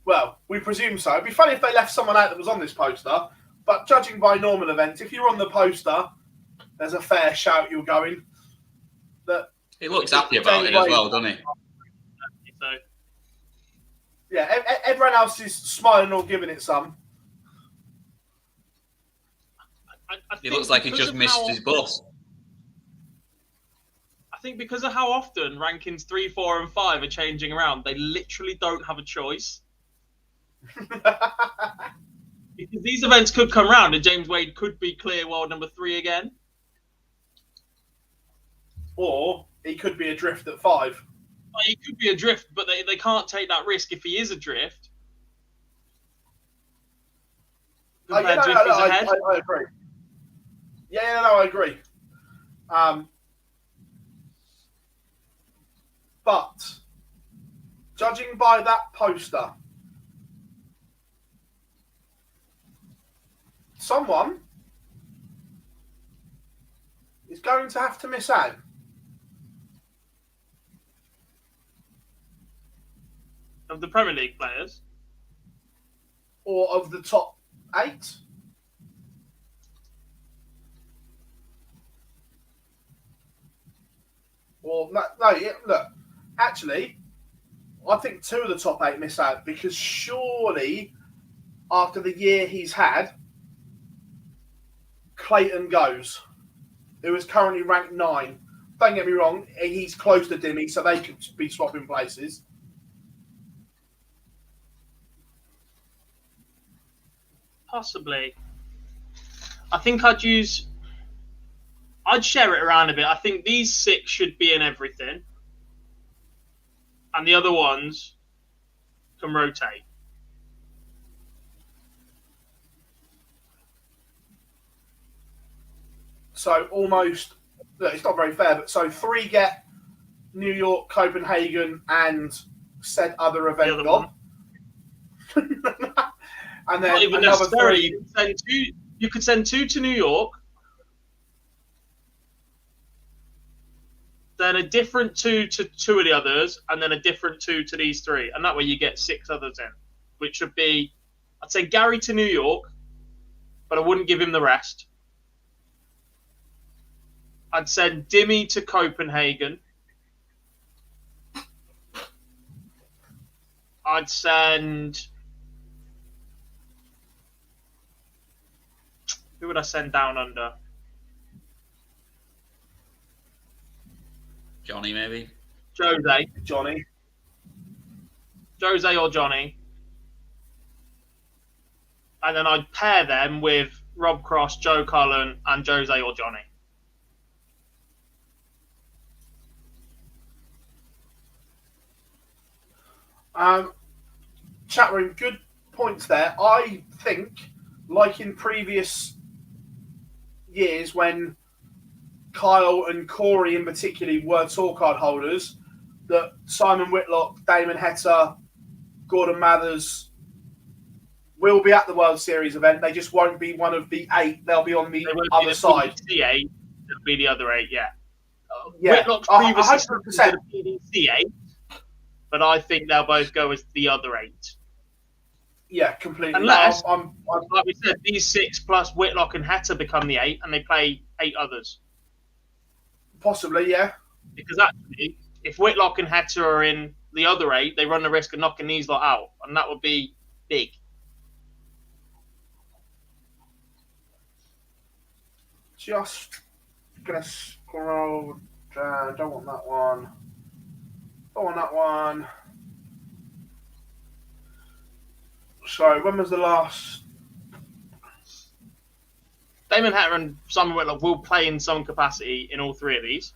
Well, we presume so. It'd be funny if they left someone out that was on this poster, but judging by normal events, if you're on the poster, there's a fair shout you're going. That he looks happy about it as well, doesn't he? So, yeah, everyone else is smiling or giving it some. He looks like he just missed his bus. I think because of how often rankings 3, 4, and 5 are changing around, they literally don't have a choice. Because these events could come round and James Wade could be clear world number 3 again. Or he could be adrift at 5. He could be adrift, but they can't take that risk if he is adrift. I agree. Yeah, no, I agree. But judging by that poster, someone is going to have to miss out. Of the Premier League players? Or of the top 8? Or, no, look, actually, I think 2 of the top 8 miss out because surely after the year he's had, Clayton goes, who is currently ranked 9. Don't get me wrong, he's close to Dimmy, so they could be swapping places. Possibly. I think I'd share it around a bit. I think these 6 should be in everything. And the other ones can rotate. So almost, look, it's not very fair, but so 3 get New York, Copenhagen, and said other event gone. And then not even another necessarily. 3. You could send 2 to New York. Then a different 2 to 2 of the others, and then a different 2 to these 3. And that way you get 6 others in, which would be, I'd say Gary to New York, but I wouldn't give him the rest. I'd send Dimmy to Copenhagen. I'd send... Who would I send down under? Johnny, maybe? Jose or Johnny. And then I'd pair them with Rob Cross, Joe Cullen, and Jose or Johnny. Chat room, good points there. I think, like in previous years when Kyle and Corey in particular were tour card holders, that Simon Whitlock, Damon Hetta, Gordon Mathers will be at the World Series event. They just won't be one of the 8. They'll be on the other side. The 8, it'll be the other 8, yeah. Whitlock's I previously 100%. said the PDC 8, but I think they'll both go as the other 8. Yeah, completely. Unless, I'm like we said, these 6 plus Whitlock and Heta become the 8, and they play 8 others. possibly, yeah. Because actually, if Whitlock and Heta are in the other 8, they run the risk of knocking these lot out, and that would be big. Just gonna scroll down. Don't want that one. Don't want that one. So, when was the last? Damon Heta and Simon Whitlock will play in some capacity in all 3 of these.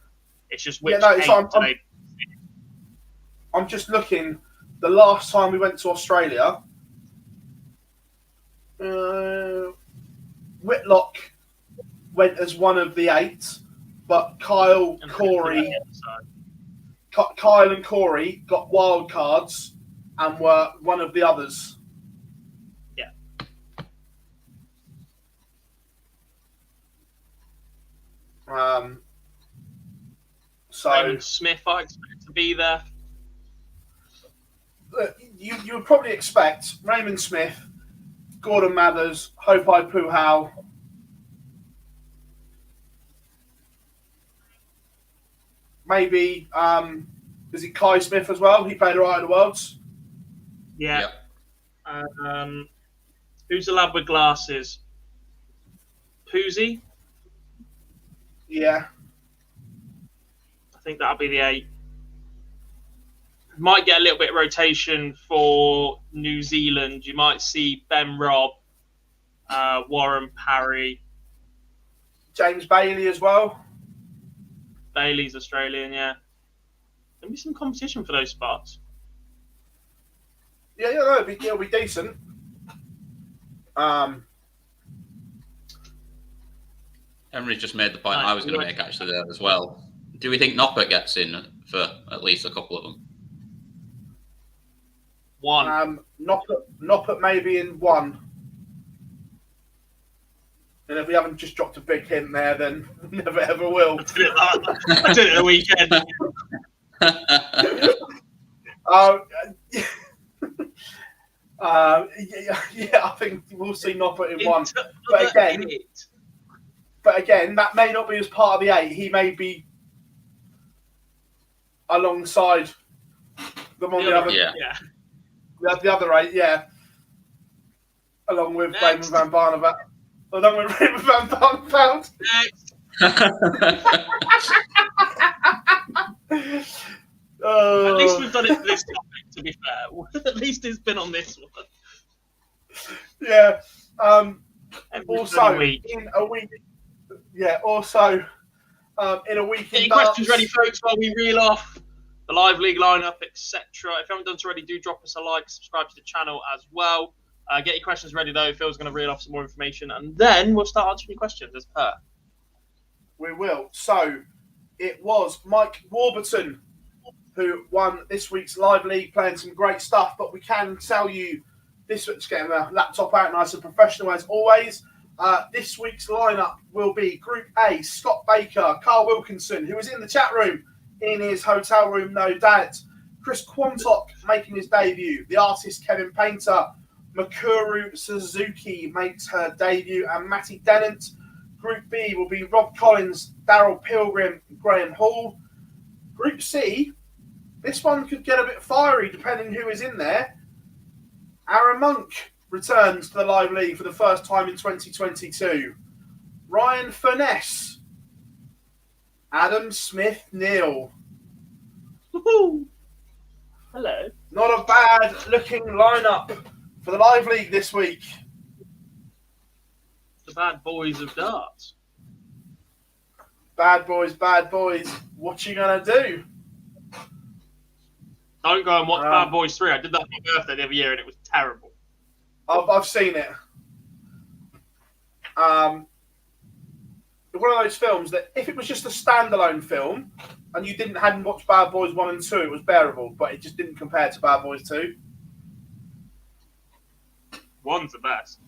It's just which Yeah, no, 8 so do they... I'm just looking. The last time we went to Australia, Whitlock went as one of the 8, but Kyle and Corey got wild cards and were one of the others. Yeah. So Raymond Smith, I expect to be there. You would probably expect Raymond Smith, Gordon Mathers, Hopai Puhau. Maybe is it Kai Smith as well? He played right at the Worlds. Yeah. Who's the lad with glasses? Poozy? Yeah. I think that'll be the 8. Might get a little bit of rotation for New Zealand. You might see Ben Robb, Warren Parry. James Bailey as well. Bailey's Australian, yeah. There'll be some competition for those spots. Yeah, no, it'll be decent. Henry just made the point I was going to make actually there as well. Do we think Noppert gets in for at least a couple of them? 1. Noppert maybe in 1. And if we haven't just dropped a big hint there, then we never ever will. I did it the weekend. Yeah, I think we'll see Noppert in 1. But again, that may not be as part of the 8. He may be alongside the other. Yeah. The other 8, yeah. Along with Raymond van Barneveld. Along with Raymond van Barneveld. At least we've done it for this topic, to be fair. At least it's been on this one. Yeah. Also, in a week. Yeah, also in a week. Get your questions ready, folks, while we reel off the live league lineup, etc. If you haven't done so already, do drop us a like, subscribe to the channel as well. Get your questions ready, though. Phil's going to reel off some more information, and then we'll start answering your questions as per. We will. So, it was Mike Warburton who won this week's live league, playing some great stuff, but we can tell you this week's getting the laptop out nice and professional as always. This week's lineup will be Group A, Scott Baker, Carl Wilkinson, who is in the chat room, in his hotel room, no doubt. Chris Quantock making his debut. The artist Kevin Painter. Makuru Suzuki makes her debut. And Matty Dennant. Group B will be Rob Collins, Daryl Pilgrim, Graham Hall. Group C, this one could get a bit fiery depending who is in there. Aaron Monk returns to the live league for the first time in 2022. Ryan Furness. Adam Smith-Neal. Woohoo! Hello. Not a bad looking lineup for the live league this week. The bad boys of darts. Bad boys, bad boys. What you gonna do? Don't go and watch Bad Boys 3. I did that for my birthday the other year and it was terrible. I've seen it. One of those films that if it was just a standalone film and you hadn't watched Bad Boys 1 and 2, it was bearable, but it just didn't compare to Bad Boys 2. 1's the best.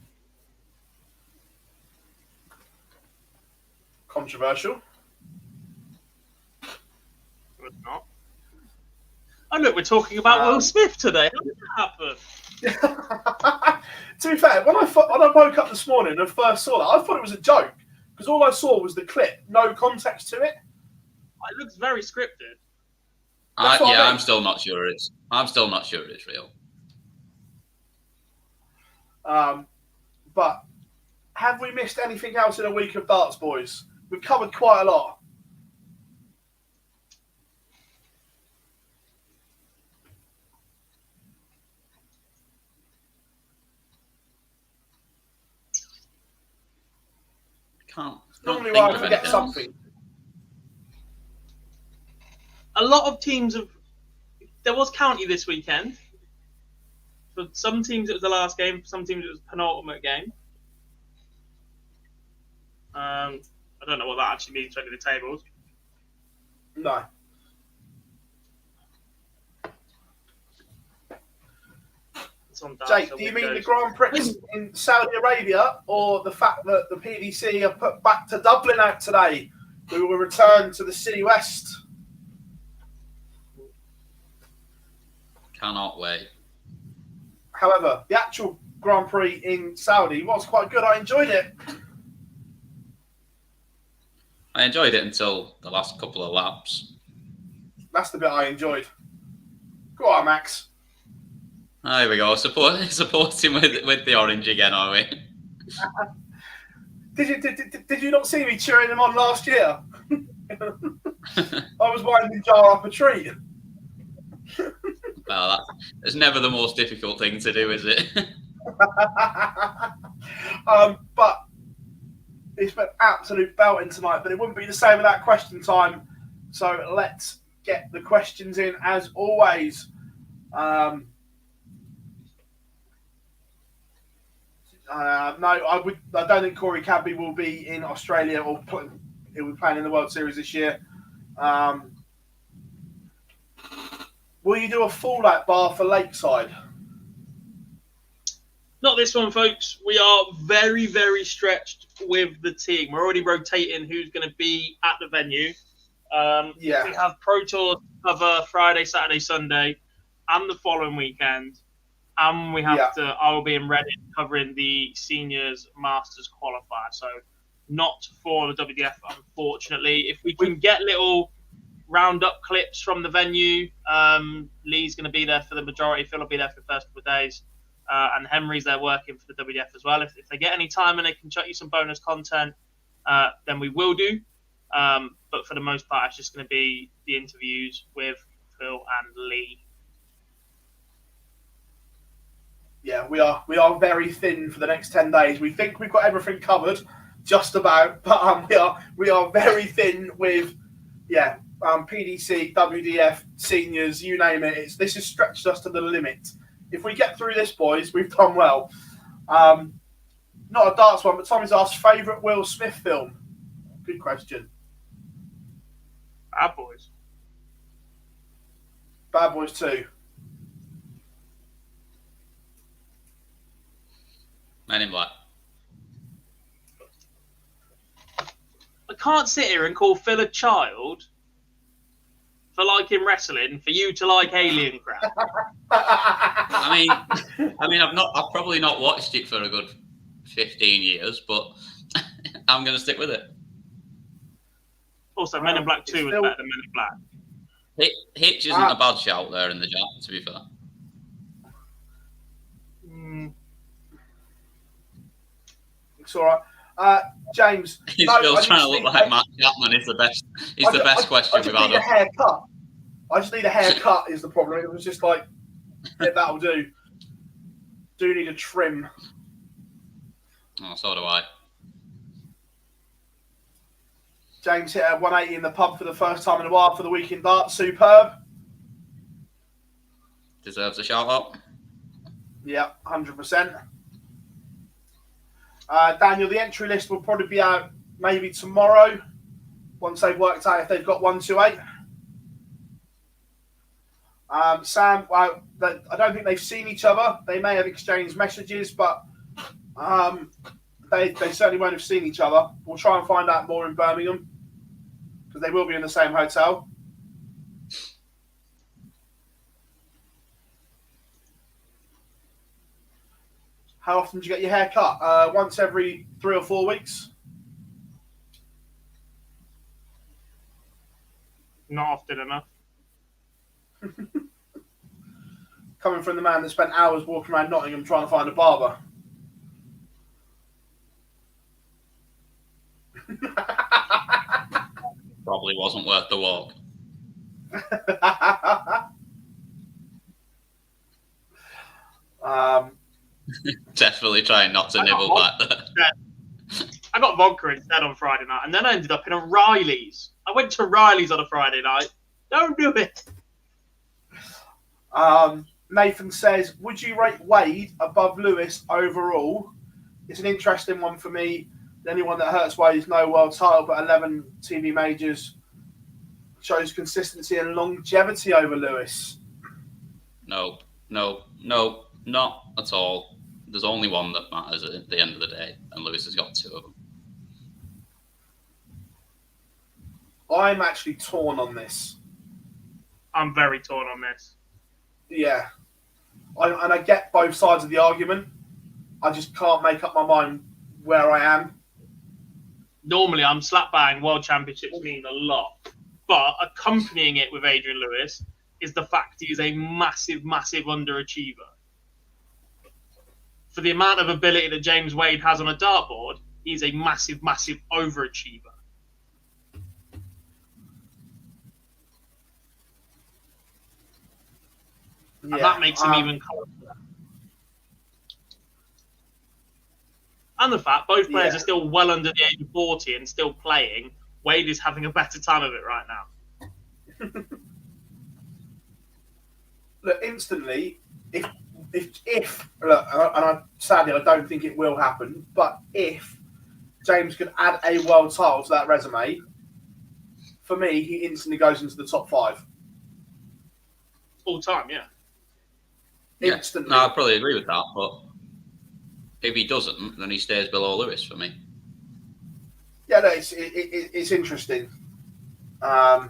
Controversial. was not. Oh, look, we're talking about Will Smith today. How did that happen? To be fair, when I woke up this morning and first saw that, I thought it was a joke because all I saw was the clip, no context to it. It looks very scripted. Yeah, I mean. I'm still not sure it's real. But have we missed anything else in a week of darts, boys? We've covered quite a lot. Normally, I forget something. A lot of teams have. There was county this weekend. For some teams, it was the last game. For some teams, it was the penultimate game. I don't know what that actually means for any of the tables. No. Jake, do you mean the Grand Prix in Saudi Arabia or the fact that the PDC have put back to Dublin out today? We will return to the City West. Cannot wait. However, the actual Grand Prix in Saudi was quite good. I enjoyed it. I enjoyed it until the last couple of laps. That's the bit I enjoyed. Go on, Max. There we go. Supporting with the orange again, are we? Did you not see me cheering him on last year? I was winding Jar up a treat. Well, that's never the most difficult thing to do, is it? But it's been absolute belting tonight, but it wouldn't be the same without question time. So let's get the questions in as always. No, I don't think Corey Cadby will be in Australia or he'll be playing in the World Series this year. Will you do a fallout bar for Lakeside? Not this one, folks. We are very, very stretched with the team. We're already rotating who's going to be at the venue. We have Pro Tour cover Friday, Saturday, Sunday, and the following weekend. And we have I will be in Reading covering the Seniors Masters qualifier. So not for the WDF, unfortunately. If we can get little roundup clips from the venue, Lee's going to be there for the majority. Phill will be there for the first couple of days. And Henry's there working for the WDF as well. If they get any time and they can chuck you some bonus content, then we will do. But for the most part, it's just going to be the interviews with Phill and Lee. Yeah, we are very thin for the next 10 days. We think we've got everything covered, just about, but we are very thin with PDC, WDF, seniors, you name it. This has stretched us to the limit. If we get through this, boys, we've done well. Not a darts one, but Tommy's asked favourite Will Smith film. Good question. Bad Boys. Bad Boys 2. Men in Black. I can't sit here and call Phill a child for liking wrestling for you to like alien crap. I mean, I've probably not watched it for a good 15 years, but I'm going to stick with it. Also, Men in Black 2 was better than Men in Black. Hitch isn't a bad shout there in the chat, to be fair. It's all right. James. He's still trying to look like Matt Chapman. It's the best. It's the best question we've had. I just need a haircut. Is the problem? It was just like, that'll do. Do need a trim. Oh, so do I. James hit a 180 in the pub for the first time in a while for the week in darts. Superb. Deserves a shout out. Yeah, 100%. Daniel, the entry list will probably be out maybe tomorrow once they've worked out if they've got 128. Sam, well, I don't think they've seen each other. They may have exchanged messages, but they certainly won't have seen each other. We'll try and find out more in Birmingham because they will be in the same hotel. How often do you get your hair cut? Once every 3 or 4 weeks. Not often enough. Coming from the man that spent hours walking around Nottingham trying to find a barber. Probably wasn't worth the walk. Definitely trying not to nibble back there. I got vodka instead on Friday night, and then I ended up in a Riley's. I went to Riley's on a Friday night. Don't do it. Nathan says, would you rate Wade above Lewis overall? It's an interesting one for me. The only one that hurts Wade is no world title, but 11 TV majors. Shows consistency and longevity over Lewis. No, not at all. There's only one that matters at the end of the day, and Lewis has got 2 of them. I'm actually torn on this. I'm very torn on this. Yeah. And I get both sides of the argument. I just can't make up my mind where I am. Normally, I'm slap bang. World Championships mean a lot. But accompanying it with Adrian Lewis is the fact he is a massive, massive underachiever. For the amount of ability that James Wade has on a dartboard, he's a massive, massive overachiever. And that makes him even closer. And the fact both players are still well under the age of 40 and still playing. Wade is having a better time of it right now. Look, instantly, if look, and sadly I don't think it will happen, but if James could add a world title to that resume, for me, he instantly goes into the top 5. All time, yeah. Instantly. No, I probably agree with that, but if he doesn't, then he stays below Lewis for me. Yeah, no, it's interesting. I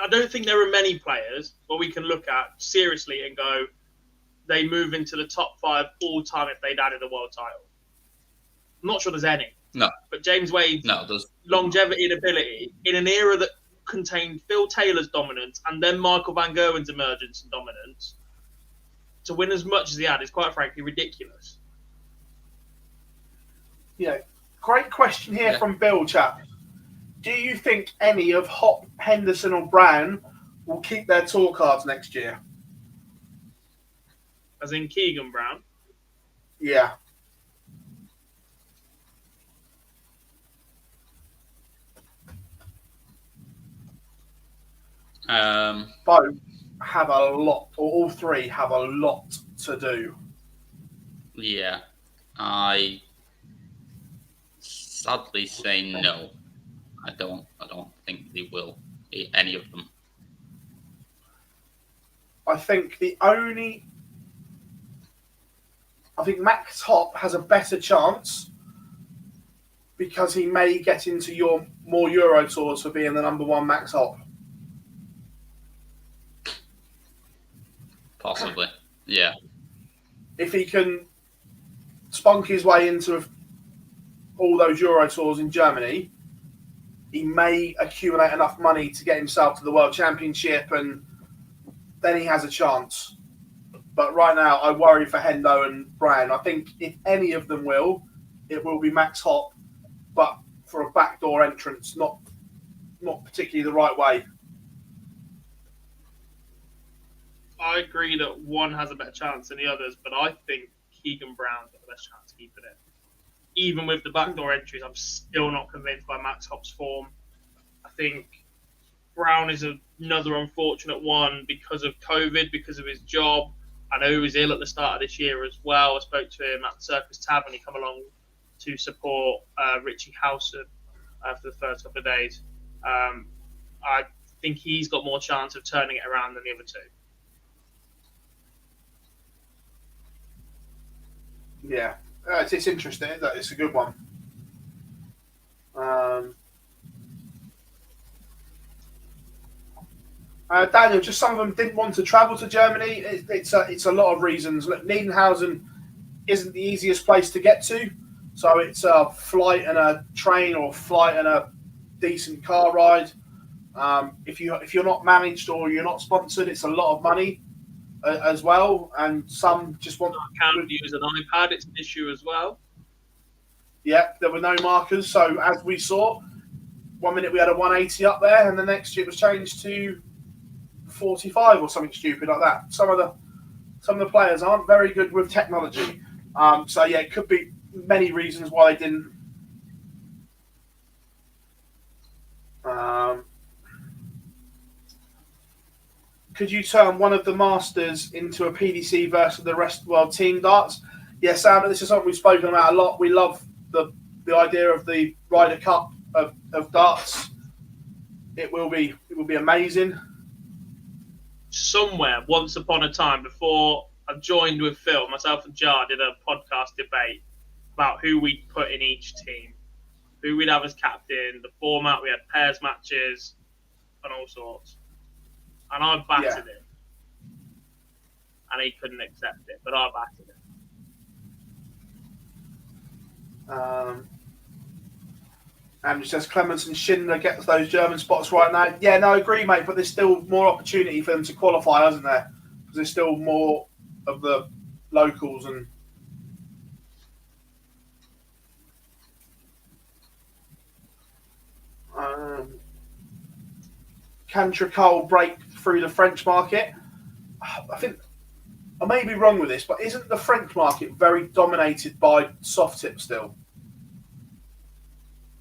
don't think there are many players where we can look at seriously and go, they move into the top 5 all time if they'd added a world title. I'm not sure there's any. No. But James Wade's there's longevity and ability in an era that contained Phill Taylor's dominance and then Michael Van Gerwen's emergence and dominance, to win as much as he had is quite frankly ridiculous. Yeah, great question here from Bill, chap. Do you think any of Hop, Henderson or Brown will keep their tour cards next year? As in Keegan Brown? Yeah. Both have a lot, or all 3 have a lot to do. Yeah, I sadly say no. I don't think they will, any of them. I think Max Hop has a better chance because he may get into your more Euro tours for being the number 1 Max Hop. Possibly, yeah. If he can spunk his way into all those Euro tours in Germany, he may accumulate enough money to get himself to the World Championship, and then he has a chance. But right now, I worry for Hendo and Brown. I think if any of them will, it will be Max Hop, but for a backdoor entrance, not particularly the right way. I agree that one has a better chance than the others, but I think Keegan Brown's got the best chance of keeping it. Even with the backdoor entries, I'm still not convinced by Max Hop's form. I think Brown is another unfortunate one because of COVID, because of his job. I know he was ill at the start of this year as well. I spoke to him at the Circus Tavern. He come along to support Richie Howson for the first couple of days. I think he's got more chance of turning it around than the other 2. Yeah, it's interesting. It's a good one. Daniel, just some of them didn't want to travel to Germany. It's a lot of reasons. Look, Niedenhausen isn't the easiest place to get to, so it's a flight and a train or a flight and a decent car ride. If you're not managed or you're not sponsored, it's a lot of money as well. And some just want can't use an iPad. It's an issue as well. Yeah, there were no markers. So as we saw, 1 minute we had a 180 up there, and the next it was changed to 45 or something stupid like that. Some of the players aren't very good with technology. So yeah, it could be many reasons why they didn't. Could you turn one of the Masters into a PDC versus the rest of the world team darts? Yeah, Sam, this is something we've spoken about a lot. We love the idea of the Ryder Cup of darts. It will be amazing. Somewhere, once upon a time, before I joined with Phill, myself and Jar did a podcast debate about who we'd put in each team, who we'd have as captain, the format. We had pairs matches and all sorts. And I battered it. And he couldn't accept it, but I battered it. And it says Clemens and Schindler gets those German spots right now. Yeah, no, I agree, mate, but there's still more opportunity for them to qualify, isn't there? Because there's still more of the locals and... Can Tricol break through the French market? I think I may be wrong with this, but isn't the French market very dominated by soft tip still?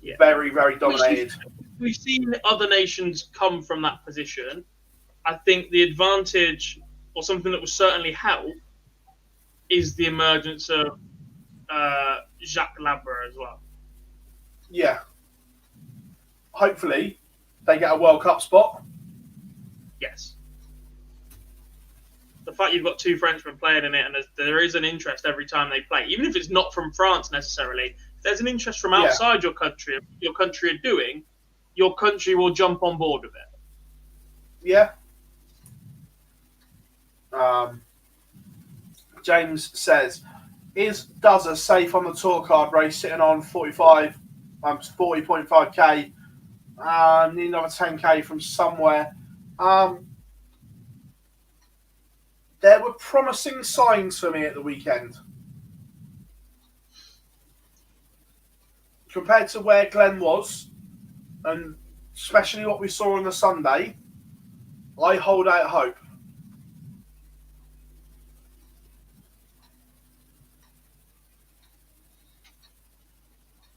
Yeah. Very, very dominated. We've seen other nations come from that position. I think the advantage, or something that will certainly help, is the emergence of Jacques Labre as well. Yeah. Hopefully, they get a World Cup spot. Yes. The fact you've got two Frenchmen playing in it, and there is an interest every time they play, even if it's not from France necessarily. If there's an interest from outside your country are doing, your country will jump on board with it. Yeah. James says, is Duzza safe on the tour card race, sitting on 40.5k? Need another 10k from somewhere. There were promising signs for me at the weekend. Compared to where Glenn was, and especially what we saw on the Sunday, I hold out hope.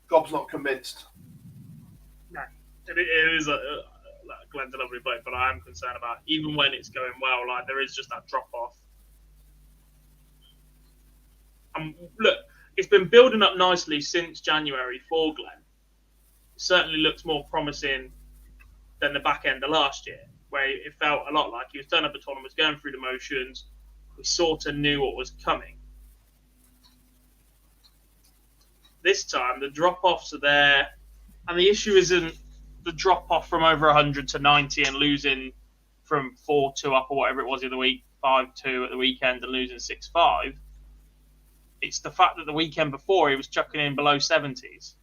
Gob's not convinced. No, it is Glenn's a lovely bloke, but I am concerned about even when it's going well, like there is just that drop off. Look, it's been building up nicely since January for Glenn. It certainly looks more promising than the back end of last year, where it felt a lot like he was turning up a tournament, going through the motions. We sort of knew what was coming. This time, the drop-offs are there, and the issue isn't the drop-off from over 100 to 90 and losing from 4-2 up or whatever it was the other week, 5-2 at the weekend and losing 6-5. It's the fact that the weekend before he was chucking in below 70s.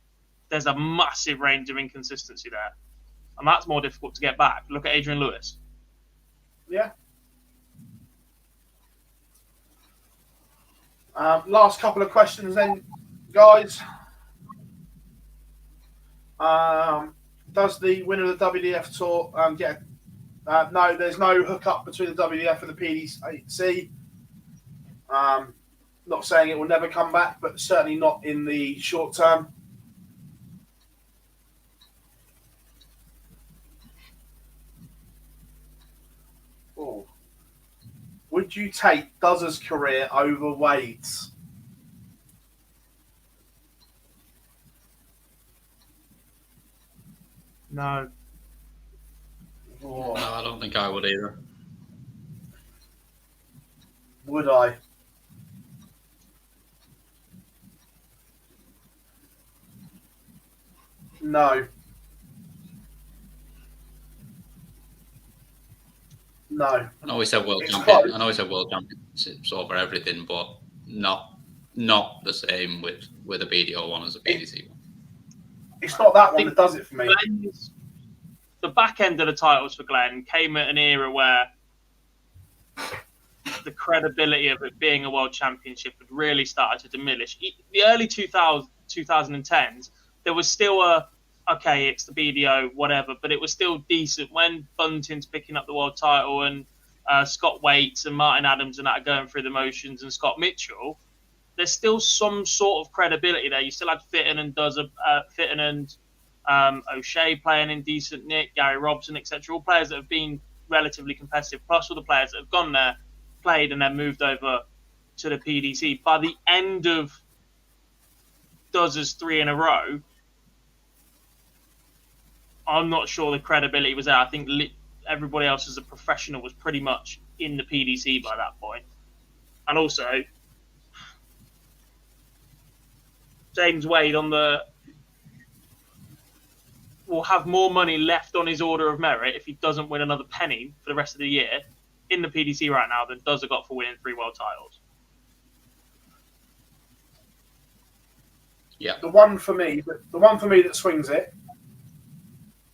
There's a massive range of inconsistency there, and that's more difficult to get back. Look at Adrian Lewis. Yeah. Last couple of questions then, guys. Does the winner of the WDF Tour get... no, there's no hookup between the WDF and the PDC. Not saying it will never come back, but certainly not in the short term. Oh. Would you take Duzza's career over Wade's? No. No, I don't think I would either. Would I? No. No. I know we said world It's champion. close. I know we said world championships over everything, but not the same with a BDO one as a PDC one. It's not that one that does it for me. The back end of the titles for Glenn came at an era where the credibility of it being a world championship had really started to diminish. The early 2010s, there was still okay, it's the BDO, whatever, but it was still decent when Bunting's picking up the world title and Scott Waits and Martin Adams and that are going through the motions and Scott Mitchell. There's still some sort of credibility there. You still had Fitton and O'Shea playing in decent nick, Gary Robson, etc. All players that have been relatively competitive, plus all the players that have gone there, played, and then moved over to the PDC. By the end of Does' 3 in a row, I'm not sure the credibility was there. I think everybody else as a professional was pretty much in the PDC by that point. And also, James Wade will have more money left on his order of merit if he doesn't win another penny for the rest of the year in the PDC right now than Does have got for winning 3 world titles. Yeah. The one for me that swings it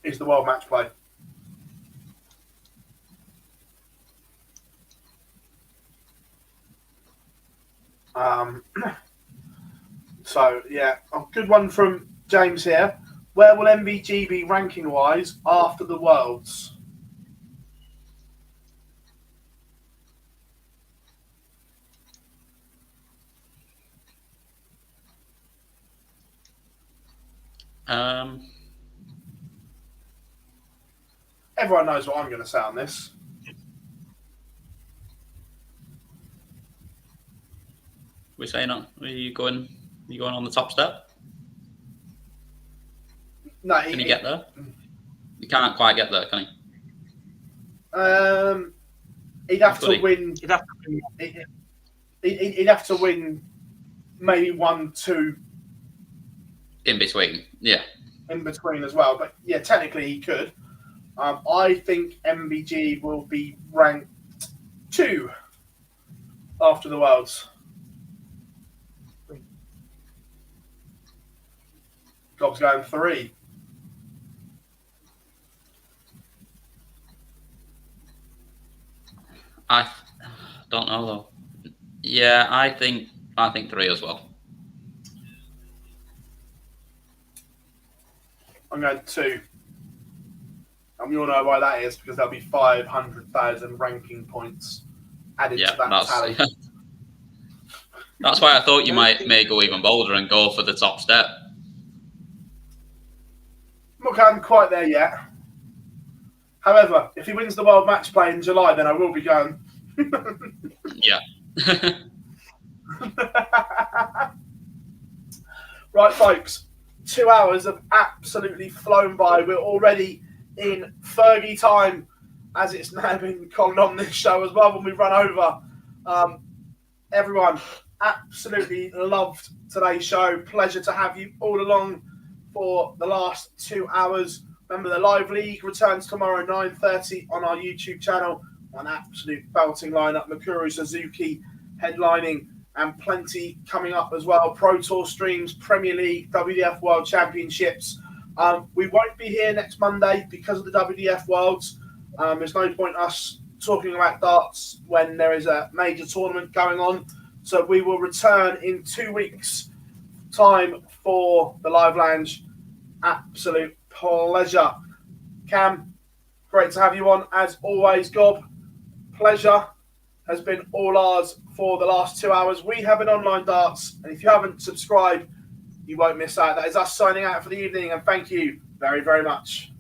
is the world match play. So yeah, a good one from James here. Where will MvG be ranking wise after the Worlds? Everyone knows what I'm going to say on this. We're saying, are you going on the top step? No, Can you get there? You can't quite get there, can you? He'd have to win. He'd have to win maybe 1-2 in between. Yeah. In between as well, but yeah, technically he could. I think MvG will be ranked 2 after the Worlds. Gob's going 3. I don't know though. Yeah, I think 3 as well. I'm going 2. And you all know why that is, because there'll be 500,000 ranking points added to that tally. That's why I thought you may go even bolder and go for the top step. Look, I haven't quite there yet. However, if he wins the world match play in July, then I will be going. Yeah. Right, folks. 2 hours have absolutely flown by. We're already in Fergie time, as it's now been called on this show as well when we run over. Everyone, absolutely loved today's show. Pleasure to have you all along for the last 2 hours. Remember, the live league returns tomorrow 9:30 on our YouTube channel. An absolute belting lineup. Mikuru Suzuki headlining, and plenty coming up as well. Pro Tour streams, Premier League, WDF World Championships. We won't be here next Monday because of the WDF Worlds. There's no point us talking about darts when there is a major tournament going on. So we will return in 2 weeks' time for the Live Lounge. Absolute pleasure. Cam, great to have you on as always. Gob, pleasure has been all ours for the last 2 hours. We have been Online Darts, and if you haven't subscribed, you won't miss out. That is us signing out for the evening, and thank you very, very much.